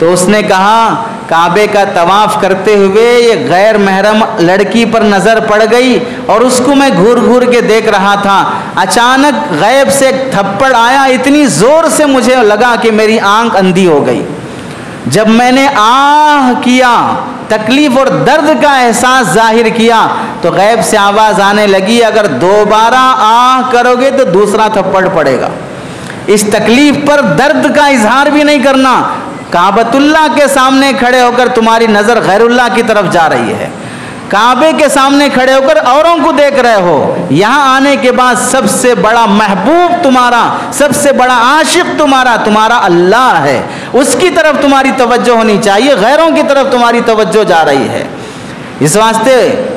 [SPEAKER 1] तो उसने कहा, काबे का तवाफ़ करते हुए ये गैर महरम लड़की पर नज़र पड़ गई और उसको मैं घूर घूर के देख रहा था। अचानक गैब से एक थप्पड़ आया, इतनी ज़ोर से मुझे लगा कि मेरी आंख अंधी हो गई। जब मैंने आह किया, तकलीफ़ और दर्द का एहसास जाहिर किया, तो गैब से आवाज़ आने लगी, अगर दोबारा आह करोगे तो दूसरा थप्पड़ पड़ेगा। इस तकलीफ़ पर दर्द का इजहार भी नहीं करना। काबतुल्लाह के सामने खड़े होकर तुम्हारी नज़र गैरुल्लाह की तरफ जा रही है, काबे के सामने खड़े होकर औरों को देख रहे हो। यहाँ आने के बाद सबसे बड़ा महबूब तुम्हारा, सबसे बड़ा आशिक तुम्हारा अल्लाह है, उसकी तरफ तुम्हारी तवज्जो होनी चाहिए, गैरों की तरफ तुम्हारी तवज्जो जा रही है। इस वास्ते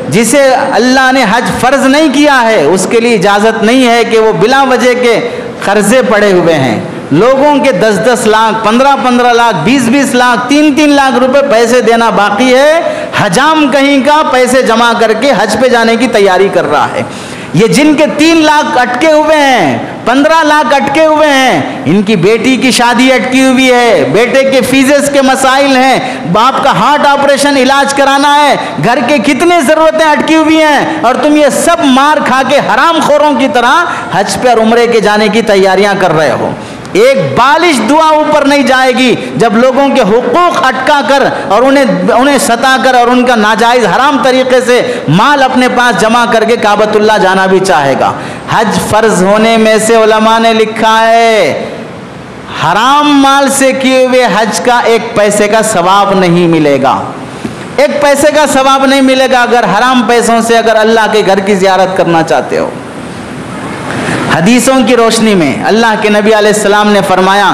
[SPEAKER 1] जिसे अल्लाह ने हज फ़र्ज़ नहीं किया है उसके लिए इजाज़त नहीं है कि वो बिला वजह के कर्ज़े पड़े हुए हैं। लोगों के 10-10 लाख, 15-15 लाख, 20-20 लाख, 3-3 लाख रुपए पैसे देना बाकी है। हजाम कहीं का पैसे जमा करके हज पे जाने की तैयारी कर रहा है। ये जिनके 3 लाख अटके हुए हैं, 15 लाख अटके हुए हैं, इनकी बेटी की शादी अटकी हुई है, बेटे के फीसेस के मसाइल हैं, बाप का हार्ट ऑपरेशन इलाज कराना है, घर के कितने ज़रूरतें अटकी हुई हैं, और तुम ये सब मार खा के हराम खोरों की तरह हज पे और उम्रे के जाने की तैयारियां कर रहे हो। एक बालिश दुआ ऊपर नहीं जाएगी जब लोगों के हुकूक अटका कर और उन्हें सता कर और उनका नाजायज़ हराम तरीके से माल अपने पास जमा करके काबतुल्लाह जाना भी चाहेगा। हज फ़र्ज होने में से उलमा ने लिखा है हराम माल से किए हुए हज का एक पैसे का सवाब नहीं मिलेगा, एक पैसे का सवाब नहीं मिलेगा अगर हराम पैसों से अगर अल्लाह के घर की ज़ियारत करना चाहते हो। हदीसों की रोशनी में अल्लाह के नबी अलैहिस्सलाम ने फरमाया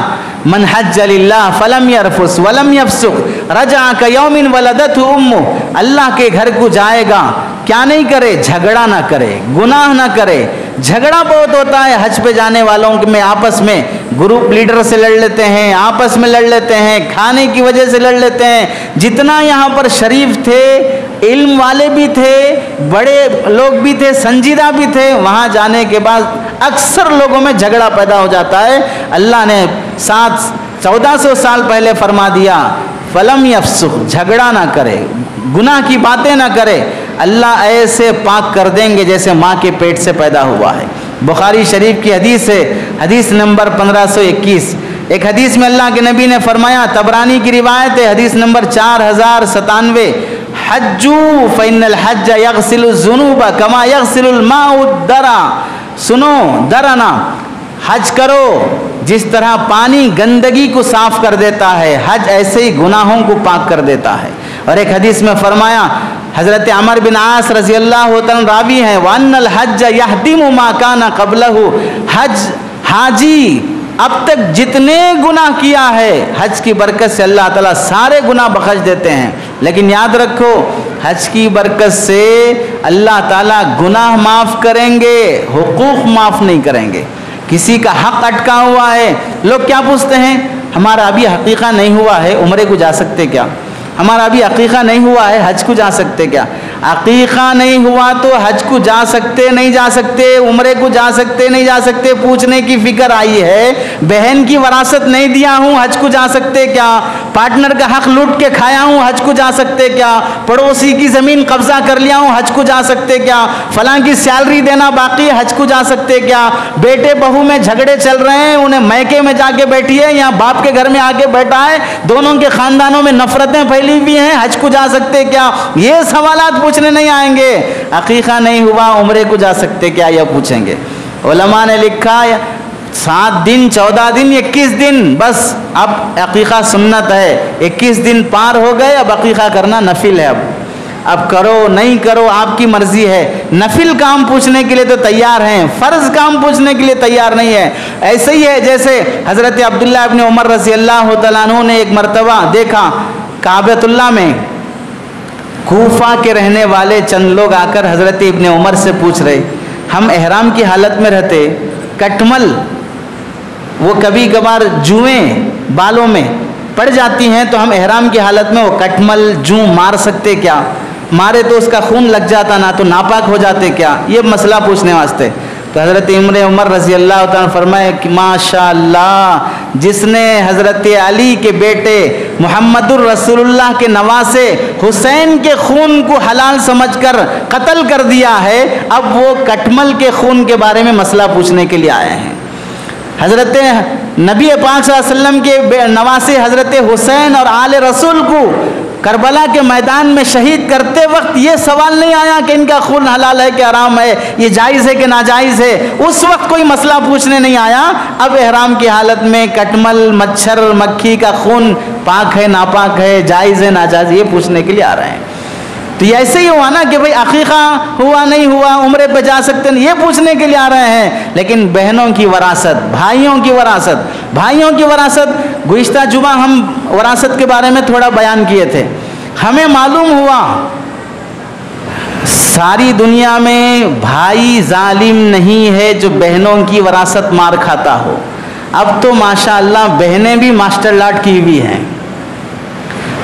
[SPEAKER 1] मन हज्ज लिल्लाह फलम यरफुस वलम यफसुक रजा का यौमिन वलदतहु उम्मु, अल्लाह के घर को जाएगा, क्या नहीं करे, झगड़ा ना करे, गुनाह ना करे। झगड़ा बहुत होता है हज पे जाने वालों में आपस में, ग्रुप लीडर से लड़ लेते हैं, आपस में लड़ लेते हैं, खाने की वजह से लड़ लेते हैं। जितना यहाँ पर शरीफ थे, इल्म वाले भी थे, बड़े लोग भी थे, संजीदा भी थे, वहाँ जाने के बाद अक्सर लोगों में झगड़ा पैदा हो जाता है। अल्लाह ने 1400 साल पहले फरमा दिया फलम यफसुक, झगड़ा ना करे, गुनाह की बातें ना करे, अल्लाह ऐसे पाक कर देंगे जैसे माँ के पेट से पैदा हुआ है। बुखारी शरीफ की हदीस है, हदीस नंबर 1521। एक हदीस में अल्लाह के नबी ने फरमाया, तबरानी की रिवायत है, हदीस नंबर 4097, हज्जू फ़इन्नल हज्ज यग़सिलु ज़ुनूब कमा यग़सिलुल माउ दरा। सुनो दरना, हज करो जिस तरह पानी गंदगी को साफ कर देता है, हज ऐसे ही गुनाहों को पाक कर देता है। और एक हदीस में फरमाया, हज़रत अमर बिन आस रज़ी अल्लाह तआला रावी हैं, वन्नल हज्ज यहदिमु मा काना क़ब्लहु, हज हाजी अब तक जितने गुनाह किया है हज की बरकत से अल्लाह ताला सारे गुनाह बख्श देते हैं। लेकिन याद रखो हज की बरकत से अल्लाह ताला गुनाह माफ़ करेंगे, हुकूक माफ़ नहीं करेंगे। किसी का हक अटका हुआ है, लोग क्या पूछते हैं, हमारा अभी हकीक़ा नहीं हुआ है, उम्रे को जा सकते क्या? हमारा अभी अकीक़ा नहीं हुआ है, हज को जा सकते क्या? अकीक़ा नहीं हुआ तो हज को जा सकते नहीं जा सकते, उम्रे को जा सकते नहीं जा सकते, पूछने की फिक्र आई है। बहन की वरासत नहीं दिया हूँ, हज को जा सकते क्या? पार्टनर का हक लूट के खाया हूँ, हज को जा सकते क्या? पड़ोसी की ज़मीन कब्जा कर लिया हूँ, हज को जा सकते क्या? फलां की सैलरी देना बाकी है, हज को जा सकते क्या? बेटे बहू में झगड़े चल रहे हैं, उन्हें मैके में जाके बैठी है या बाप के घर में आके बैठा है, दोनों के खानदानों में नफरतें फैली हुई हैं, हज को जा सकते क्या? ये सवालात पूछने नहीं आएंगे। अकीक़ा नहीं हुआ, उम्रे को जा सकते क्या, यह पूछेंगे। उलमा ने लिखा 7 दिन 14 दिन 21 दिन बस अब अकीक़ा सुन्नत है, 21 दिन पार हो गए, अब अकीक़ा करना नफिल है। अब करो नहीं करो आपकी मर्जी है। नफिल काम पूछने के लिए तो तैयार हैं, फ़र्ज़ काम पूछने के लिए तैयार नहीं है। ऐसे ही है जैसे हज़रत अब्दुल्लाह इब्न उमर रज़ी अल्लाह तआला अन्हु ने एक मरतबा देखा काबतुल्लाह में कूफा के रहने वाले चंद लोग आकर हज़रत इब्न उमर से पूछ रहे, हम एहराम की हालत में रहते, कटमल वो कभी कभार जुएँ बालों में पड़ जाती हैं, तो हम एहराम की हालत में वो कटमल जूं मार सकते क्या? मारे तो उसका खून लग जाता ना, तो नापाक हो जाते क्या? ये मसला पूछने वास्ते। तो हज़रत इब्न उमर रज़ी अल्लाह तआला फरमाए कि माशाअल्लाह, जिसने हज़रत अली के बेटे मुहम्मदुर रसूलुल्लाह के नवासे हुसैन के खून को हलाल समझकर कत्ल कर दिया है, अब वो कटमल के खून के बारे में मसला पूछने के लिए आए हैं। हज़रत नबी पाक सल्लल्लाहु अलैहि वसल्लम के नवासे हज़रत हुसैन और आले रसूल को करबला के मैदान में शहीद करते वक्त ये सवाल नहीं आया कि इनका खून हलाल है कि हराम है, ये जायज़ है कि नाजायज़ है। उस वक्त कोई मसला पूछने नहीं आया। अब एहराम की हालत में कटमल मच्छर मक्खी का खून पाक है नापाक है, जायज़ है नाजायज़, ये पूछने के लिए आ रहे हैं। तो ऐसे ही हुआ ना कि भाई अकीक़ा हुआ नहीं हुआ, उम्रे पे जा सकते नहीं, ये पूछने के लिए आ रहे हैं। लेकिन बहनों की वरासत, भाइयों की वरासत, भाइयों की वरासत, गुज़िश्ता जुमा हम वरासत के बारे में थोड़ा बयान किए थे। हमें मालूम हुआ सारी दुनिया में भाई जालिम नहीं है जो बहनों की वरासत मार खाता हो। अब तो माशाअल्लाह बहनें भी मास्टर लाट की हुई हैं,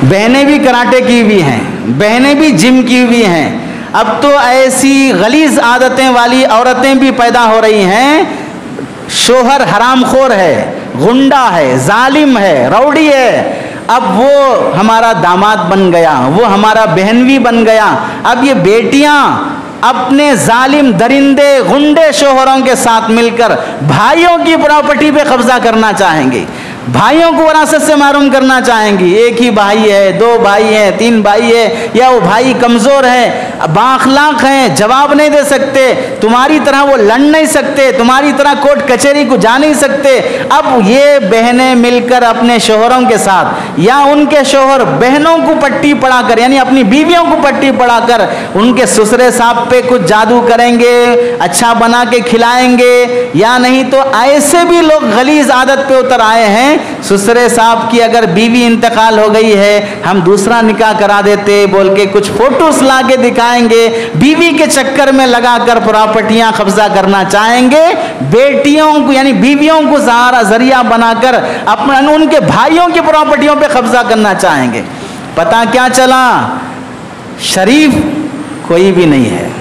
[SPEAKER 1] बहनें भी कराटे की हुई हैं, बहनें भी जिम की हुई हैं। अब तो ऐसी गलीज़ आदतें वाली औरतें भी पैदा हो रही हैं। शोहर हरामखोर है, गुंडा है, जालिम है, रौडी है, अब वो हमारा दामाद बन गया, वो हमारा बहनवी बन गया। अब ये बेटियां अपने जालिम दरिंदे गुंडे शोहरों के साथ मिलकर भाइयों की प्रॉपर्टी पे कब्जा करना चाहेंगे। भाइयों को विरासत से महरूम करना चाहेंगी। एक ही भाई है, 2 भाई हैं, 3 भाई है, या वो भाई कमज़ोर है, बाअखलाक हैं, जवाब नहीं दे सकते, तुम्हारी तरह वो लड़ नहीं सकते, तुम्हारी तरह कोर्ट कचहरी को जा नहीं सकते। अब ये बहनें मिलकर अपने शोहरों के साथ या उनके शोहर बहनों को पट्टी पढ़ाकर, यानी अपनी बीवियों को पट्टी पढ़ाकर उनके ससुरे साहब पे कुछ जादू करेंगे, अच्छा बना के खिलाएंगे। या नहीं तो ऐसे भी लोग गलीज आदत पे उतर आए हैं, ससुरे साहब की अगर बीवी इंतकाल हो गई है, हम दूसरा निकाह करा देते बोल के कुछ फोटोस ला के दिखाएंगे, बीवी के चक्कर में लगाकर प्रॉपर्टियां कब्जा करना चाहेंगे, बेटियों को यानी बीवियों को सहारा जरिया बनाकर अपने उनके भाइयों की प्रॉपर्टियों पे कब्जा करना चाहेंगे। पता क्या चला, शरीफ कोई भी नहीं है।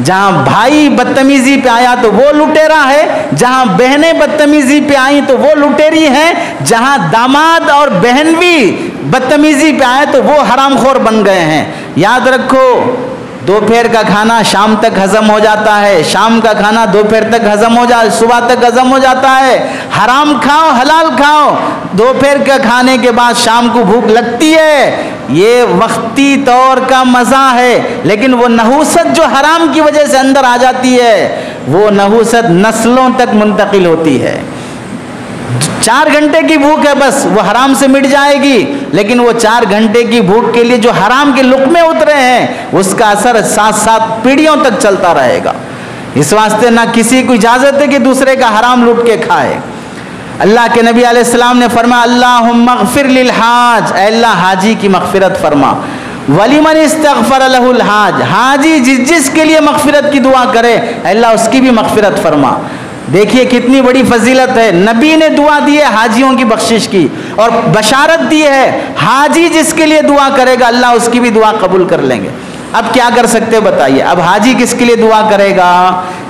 [SPEAKER 1] जहाँ भाई बदतमीजी पे आया तो वो लुटेरा है, जहाँ बहनें बदतमीजी पे आई तो वो लुटेरी हैं, जहाँ दामाद और बहन भी बदतमीजी पे आए तो वो हरामखोर बन गए हैं। याद रखो, दोपहर का खाना शाम तक हजम हो जाता है, शाम का खाना दोपहर तक हजम हो जा सुबह तक हजम हो जाता है। हराम खाओ हलाल खाओ, दोपहर का खाने के बाद शाम को भूख लगती है, ये वक्ती तौर का मज़ा है। लेकिन वो नहूसत जो हराम की वजह से अंदर आ जाती है, वो नहूसत नस्लों तक मुंतकिल होती है। 4 घंटे की भूख है, बस वो हराम से मिट जाएगी, लेकिन वो 4 घंटे की भूख के लिए जो हराम के लुक़मे उतरे हैं, उसका असर 7-7 पीढ़ियों तक चलता रहेगा। इस वास्ते ना किसी को इजाज़त है कि दूसरे का हराम लूट के खाए। अल्लाह के नबी अलैहिस्सलाम ने फरमाया, अल्लाहुम्मा अग़फ़िर लिल हाज, अल्लाह हाजी की मग़फ़िरत फरमा, वलिमन इस्तग़फ़र लहुल हाज, हाजी जिस जिस के लिए मग़फ़िरत की दुआ करे अल्लाह उसकी भी मग़फ़िरत फरमा। देखिए कितनी बड़ी फजीलत है, नबी ने दुआ दी है हाजियों की बख्शिश की, और बशारत दी है हाजी जिसके लिए दुआ करेगा अल्लाह उसकी भी दुआ कबूल कर लेंगे। अब क्या कर सकते बताइए, अब हाजी किसके लिए दुआ करेगा?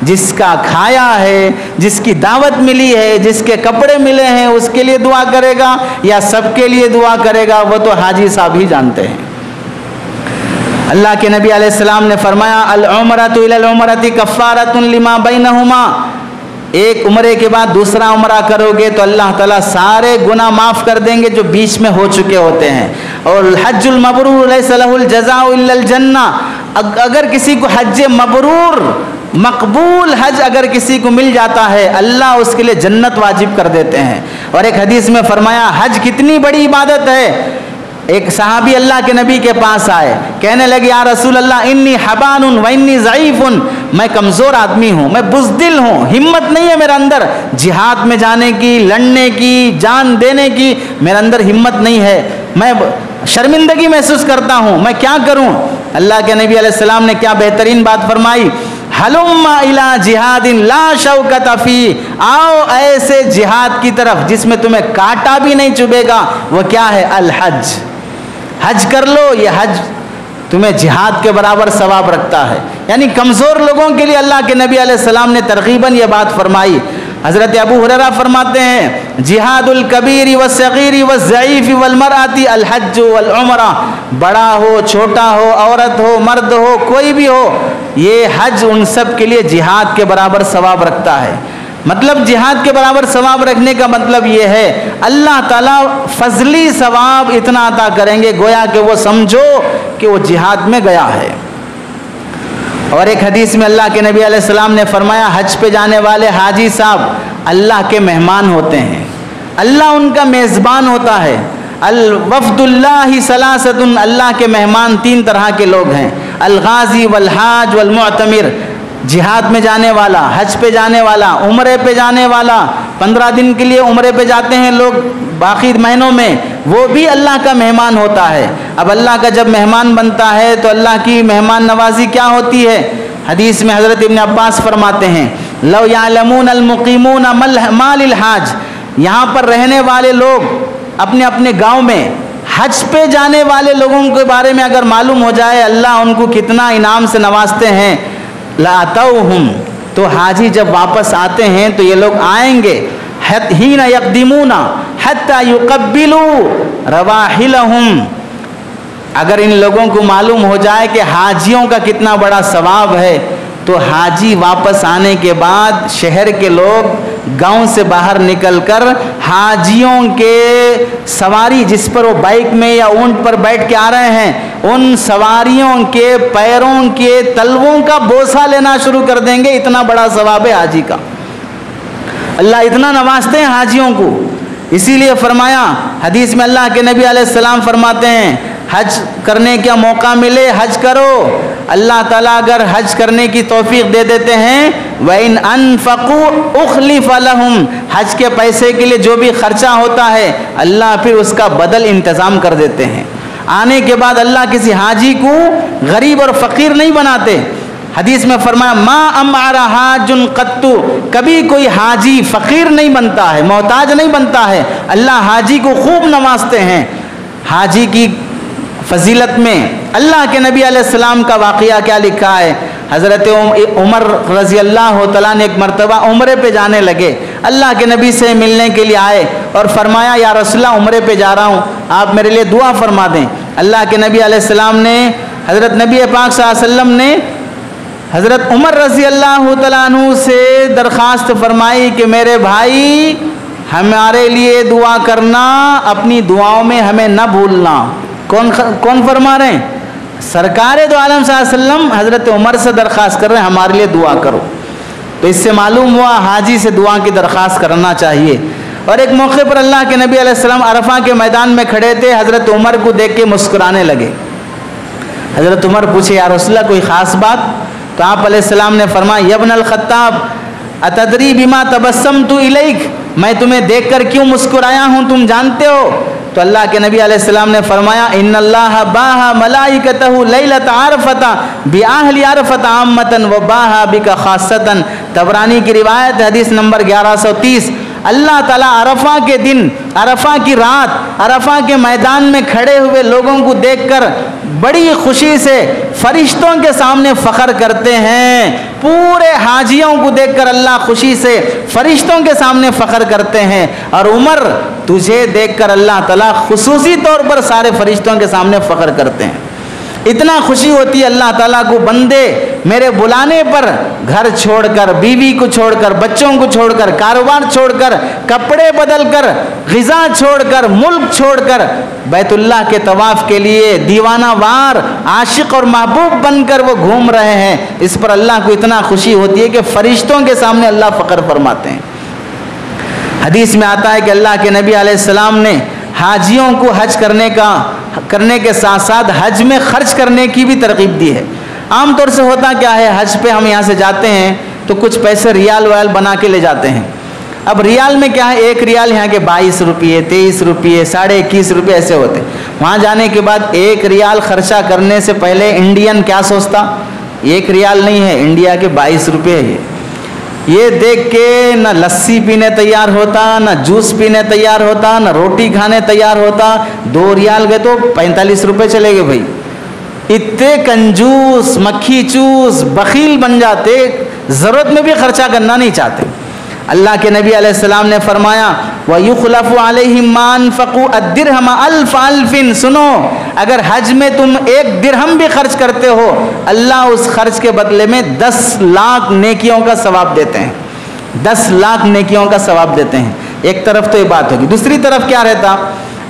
[SPEAKER 1] जिसका खाया है, जिसकी दावत मिली है, जिसके कपड़े मिले हैं उसके लिए दुआ करेगा, या सबके लिए दुआ करेगा? वो तो हाजी साहब ही जानते हैं। अल्लाह के नबी अलैहिस्सलाम ने फरमाया, अल उमरतु इलल उमरति कफ़ारतुन लिमा बैनहुमा, एक उम्रे के बाद दूसरा उम्रा करोगे तो अल्लाह ताला सारे गुनाह माफ़ कर देंगे जो बीच में हो चुके होते हैं। और हज्जुल मबरूर लैसा लहुल जज़ाउ इल्लल जन्ना, अगर किसी को हज मबरूर मकबूल हज अगर किसी को मिल जाता है, अल्लाह उसके लिए जन्नत वाजिब कर देते हैं। और एक हदीस में फरमाया, हज कितनी बड़ी इबादत है। एक सहाबी अल्लाह के नबी के पास आए, कहने लगे, या रसूल अल्लाह, इन्नी हबानुन व इन्नी ज़ईफ़ुन, मैं कमज़ोर आदमी हूँ, मैं बुज़दिल हूँ, हिम्मत नहीं है मेरे अंदर जिहाद में जाने की, लड़ने की, जान देने की, मेरे अंदर हिम्मत नहीं है, मैं शर्मिंदगी महसूस करता हूँ, मैं क्या करूँ? अल्लाह के नबी अलैहिस्सलाम ने क्या बेहतरीन बात फरमाई, हलुम्मा इला जिहादिन ला शौकत फी, आओ ऐसे जिहाद की तरफ जिसमें तुम्हें कांटा भी नहीं चुभेगा। वो क्या है? अल हज, हज कर लो, ये हज तुम्हें जिहाद के बराबर सवाब रखता है। यानी कमज़ोर लोगों के लिए अल्लाह के नबी अलैहिस्सलाम ने तरगीबन ये बात फरमाई। हज़रत अबू हुरैरा फरमाते हैं, जिहादुल कबीरी व सगीरी व ज़ईफ़ी वल मरअती अल हज वल उमरा, बड़ा हो, छोटा हो, औरत हो, मर्द हो, कोई भी हो, ये हज उन सब के लिए जिहाद के बराबर सवाब रखता है। मतलब जिहाद के बराबर सवाब रखने का मतलब ये है, अल्लाह ताला फजली सवाब इतना अता करेंगे गोया कि वो समझो कि वो जिहाद में गया है। और एक हदीस में अल्लाह के नबी अलैहिस्सलाम ने फरमाया, हज पे जाने वाले हाजी साहब अल्लाह के मेहमान होते हैं, अल्लाह उनका मेज़बान होता है। अल वफ़दुल्लाहि सलासतुन, अल्लाह के मेहमान 3 तरह के लोग हैं, अल गाज़ी वल हाज वल मुअतमिर, जिहाद में जाने वाला, हज पे जाने वाला, उम्रे पे जाने वाला, 15 दिन के लिए उम्रे पे जाते हैं लोग बाकी महीनों में, वो भी अल्लाह का मेहमान होता है। अब अल्लाह का जब मेहमान बनता है तो अल्लाह की मेहमान नवाजी क्या होती है? हदीस में हज़रत इब्न अब्बास फरमाते हैं, लौ यालमून अल मुक़ीमून मालिल हाज, यहाँ पर रहने वाले लोग अपने अपने गाँव में हज पे जाने वाले लोगों के बारे में अगर मालूम हो जाए अल्लाह उनको कितना इनाम से नवाजते हैं, लातौहुम, तो हाजी जब वापस आते हैं तो ये लोग आएंगे, हीना यक़दिमूना हत्ता युक़ब्बिलू रवाहिलहुम, अगर इन लोगों को मालूम हो जाए कि हाजियों का कितना बड़ा सवाब है, तो हाजी वापस आने के बाद शहर के लोग गांव से बाहर निकलकर हाजियों के सवारी, जिस पर वो बाइक में या ऊंट पर बैठ के आ रहे हैं, उन सवारियों के पैरों के तलवों का बोसा लेना शुरू कर देंगे। इतना बड़ा सवाब है हाजी का। अल्लाह इतना नवाजते हैं हाजियों को। इसीलिए फरमाया हदीस में, अल्लाह के नबी अलैहिस्सलाम फरमाते हैं, हज करने का मौका मिले हज करो। अल्लाह ताला अगर हज करने की तौफीक दे देते हैं, व इन अनफकू उखलिफ लहुम, हज के पैसे के लिए जो भी खर्चा होता है अल्लाह फिर उसका बदल इंतज़ाम कर देते हैं। आने के बाद अल्लाह किसी हाजी को गरीब और फ़कीर नहीं बनाते। हदीस में फरमाया, मा अमारा हाजुन कत्तु, कभी कोई हाजी फ़कीर नहीं बनता है, मोहताज नहीं बनता है। अल्लाह हाजी को खूब नवाजते हैं। हाजी की फजीलत में अल्लाह के नबी अलैहिस्सलाम का वाक़या क्या लिखा है। हज़रत उमर रज़ी अल्लाह तआला ने एक मरतबा उम्रे पे जाने लगे। अल्लाह के नबी से मिलने के लिए आए और फरमाया, या रसूलल्लाह उम्रे पे जा रहा हूँ, आप मेरे लिए दुआ फरमा दें। अल्लाह के नबी अलैहिस्सलाम ने, हज़रत नबी पाक सल्लल्लाहु अलैहि वसल्लम ने हज़रत उमर रज़ी अल्लाह तआला अन्हु से दरख्वास्त फरमाई कि मेरे भाई, हमारे लिए दुआ करना, अपनी दुआओं में हमें न भूलना। कौन फरमा रहे हैं? सरकार दो आलम सल्लल्लाहु अलैहि वसल्लम हज़रत उमर से दरख्वास्त कर रहे हैं, हमारे लिए दुआ करो। तो इससे मालूम हुआ हाजी से दुआ की दरख्वास्त करना चाहिए। और एक मौके पर अल्लाह के नबी अलैहिस्सलाम अरफा के मैदान में खड़े थे, हज़रत उमर को देख के मुस्कुराने लगे। हज़रत उमर पूछे, या रसूलल्लाह कोई ख़ास बात? तो आप अलैहिस्सलाम ने फरमाया, यब्नल खत्ताब अतदरी बिमा तबस्समतु इलैक, मैं तुम्हें देखकर क्यों मुस्कुराया हूँ, तुम जानते हो? तो अल्लाह के नबी अलैहिस्सलाम ने फरमाया, इन्नल्लाह बाहा मलाइकतहु लैलत अरफता बिअहली अरफता आम्मतन व बाहा बिका खासतन। तबरानी की रिवायत, हदीस नंबर 1130। अल्लाह ताला अरफा के दिन, अरफा की रात, अरफा के मैदान में खड़े हुए लोगों को देखकर बड़ी खुशी से फरिश्तों के सामने फ़ख्र करते हैं। पूरे हाजियों को देखकर अल्लाह खुशी से फरिश्तों के सामने फ़ख्र करते हैं। और उमर, तुझे देखकर अल्लाह ताला खुसूसी तौर पर सारे फरिश्तों के सामने फ़ख्र करते हैं। इतना खुशी होती है अल्लाह ताला को, बंदे मेरे बुलाने पर घर छोड़कर, बीवी को छोड़कर, बच्चों को छोड़कर, कारोबार छोड़कर, कपड़े बदलकर, ग़िज़ा छोड़कर, मुल्क छोड़कर बैतुल्लाह के तवाफ़ के लिए दीवाना वार आशिक और महबूब बनकर वो घूम रहे हैं। इस पर अल्लाह को इतना खुशी होती है कि फ़रिश्तों के सामने अल्लाह फ़ख्र फरमाते हैं। हदीस में आता है कि अल्लाह के नबी अलैहिस्सलाम ने हाजियों को हज करने के साथ साथ हज में खर्च करने की भी तरकीब दी है। आम तौर से होता क्या है, हज पे हम यहाँ से जाते हैं तो कुछ पैसे रियाल वाल बना के ले जाते हैं। अब रियाल में क्या है, एक रियाल यहाँ के 22 रुपये, 23 रुपये, 21.5 रुपये ऐसे होते। वहाँ जाने के बाद एक रियाल खर्चा करने से पहले इंडियन क्या सोचता, एक रियाल नहीं है, इंडिया के 22 रुपये है। ये देख के न लस्सी पीने तैयार होता, न जूस पीने तैयार होता, न रोटी खाने तैयार होता। 2 रियाल गए तो 45 रुपये चले गए भाई। इतने कंजूस, मक्खी चूस, बखील बन जाते, ज़रूरत में भी खर्चा करना नहीं चाहते। अल्लाह के नबी अलैहिस्सलाम ने फरमाया, व युखलफु अलैहिम मा अनफक़ू अद्दिरहम अल्फ अल्फिन। सुनो, अगर हज में तुम 1 दिरहम भी खर्च करते हो, अल्लाह उस खर्च के बदले में 10 लाख नेकियों का सवाब देते हैं। 10 लाख नेकियों का सवाब देते हैं। एक तरफ तो ये बात होगी, दूसरी तरफ क्या रहता,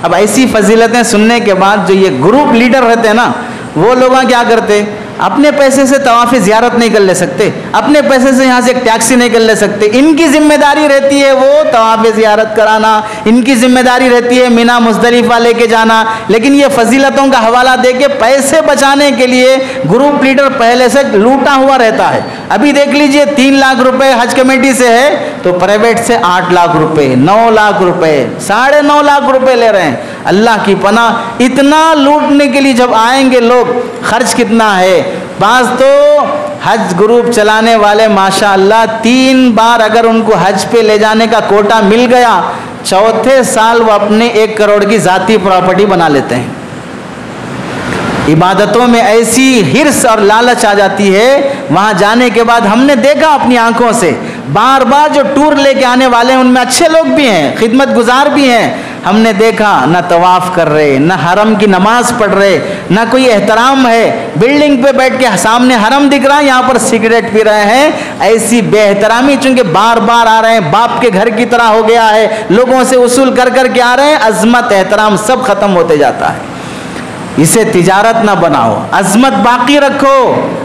[SPEAKER 1] अब ऐसी फजीलतें सुनने के बाद जो ये ग्रुप लीडर रहते हैं ना, वो लोग क्या करते, अपने पैसे से तवाफ़ ज़ियारत नहीं कर ले सकते, अपने पैसे से यहाँ से एक टैक्सी नहीं कर ले सकते। इनकी जिम्मेदारी रहती है वो तवाफ़ ज़ियारत कराना, इनकी जिम्मेदारी रहती है मिना मुज़दलिफ़ा लेके जाना। लेकिन ये फजीलतों का हवाला दे के पैसे बचाने के लिए ग्रुप लीडर पहले से लूटा हुआ रहता है। अभी देख लीजिए, 3 लाख रुपए हज कमेटी से है तो प्राइवेट से 8 लाख रुपए, 9 लाख रुपए, 9.5 लाख रुपए ले रहे हैं। अल्लाह की पनाह, इतना लूटने के लिए जब आएंगे लोग, खर्च कितना है। बाज़ तो हज ग्रुप चलाने वाले माशाअल्लाह 3 बार अगर उनको हज पे ले जाने का कोटा मिल गया, चौथे साल वो अपने 1 करोड़ की ज़ाती प्रॉपर्टी बना लेते हैं। इबादतों में ऐसी हिर्स और लालच आ जाती है। वहाँ जाने के बाद हमने देखा अपनी आंखों से, बार बार जो टूर लेके आने वाले हैं उनमें अच्छे लोग भी हैं, खिदमत गुजार भी हैं, हमने देखा न तवाफ़ कर रहे, न हरम की नमाज पढ़ रहे, न कोई एहतराम है। बिल्डिंग पे बैठ के सामने हरम दिख रहा है, यहाँ पर सिगरेट पी रहे हैं। ऐसी बेहतरामी, चूंकि बार बार आ रहे हैं, बाप के घर की तरह हो गया है, लोगों से उसूल कर कर के आ रहे हैं, अजमत एहतराम सब खत्म होते जाता है। इसे तिजारत ना बनाओ, अजमत बाकी रखो।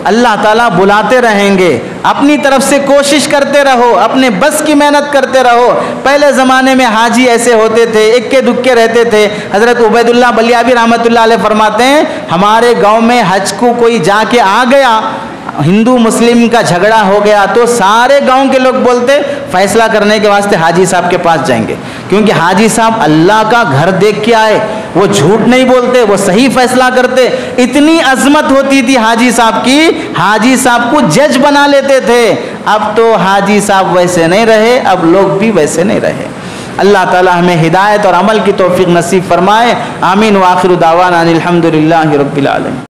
[SPEAKER 1] अल्लाह ताला बुलाते रहेंगे, अपनी तरफ से कोशिश करते रहो, अपने बस की मेहनत करते रहो। पहले ज़माने में हाजी ऐसे होते थे, इक्के दुक्के रहते थे। हज़रत उबैदुल्लाह बलियाबी रहमतुल्लाह अलैह फरमाते हैं, हमारे गांव में हज को कोई जाके आ गया, हिंदू मुस्लिम का झगड़ा हो गया, तो सारे गांव के लोग बोलते फैसला करने के वास्ते हाजी साहब के पास जाएंगे, क्योंकि हाजी साहब अल्लाह का घर देख के आए, वो झूठ नहीं बोलते, वो सही फैसला करते। इतनी अजमत होती थी हाजी साहब की, हाजी साहब को जज बना लेते थे। अब तो हाजी साहब वैसे नहीं रहे, अब लोग भी वैसे नहीं रहे। अल्लाह ताला हमें हिदायत और अमल की तौफीक नसीब फरमाए। आमीन व आखिरु दावाना अनिल हम्दुलिल्लाहि रब्बिल आलमीन।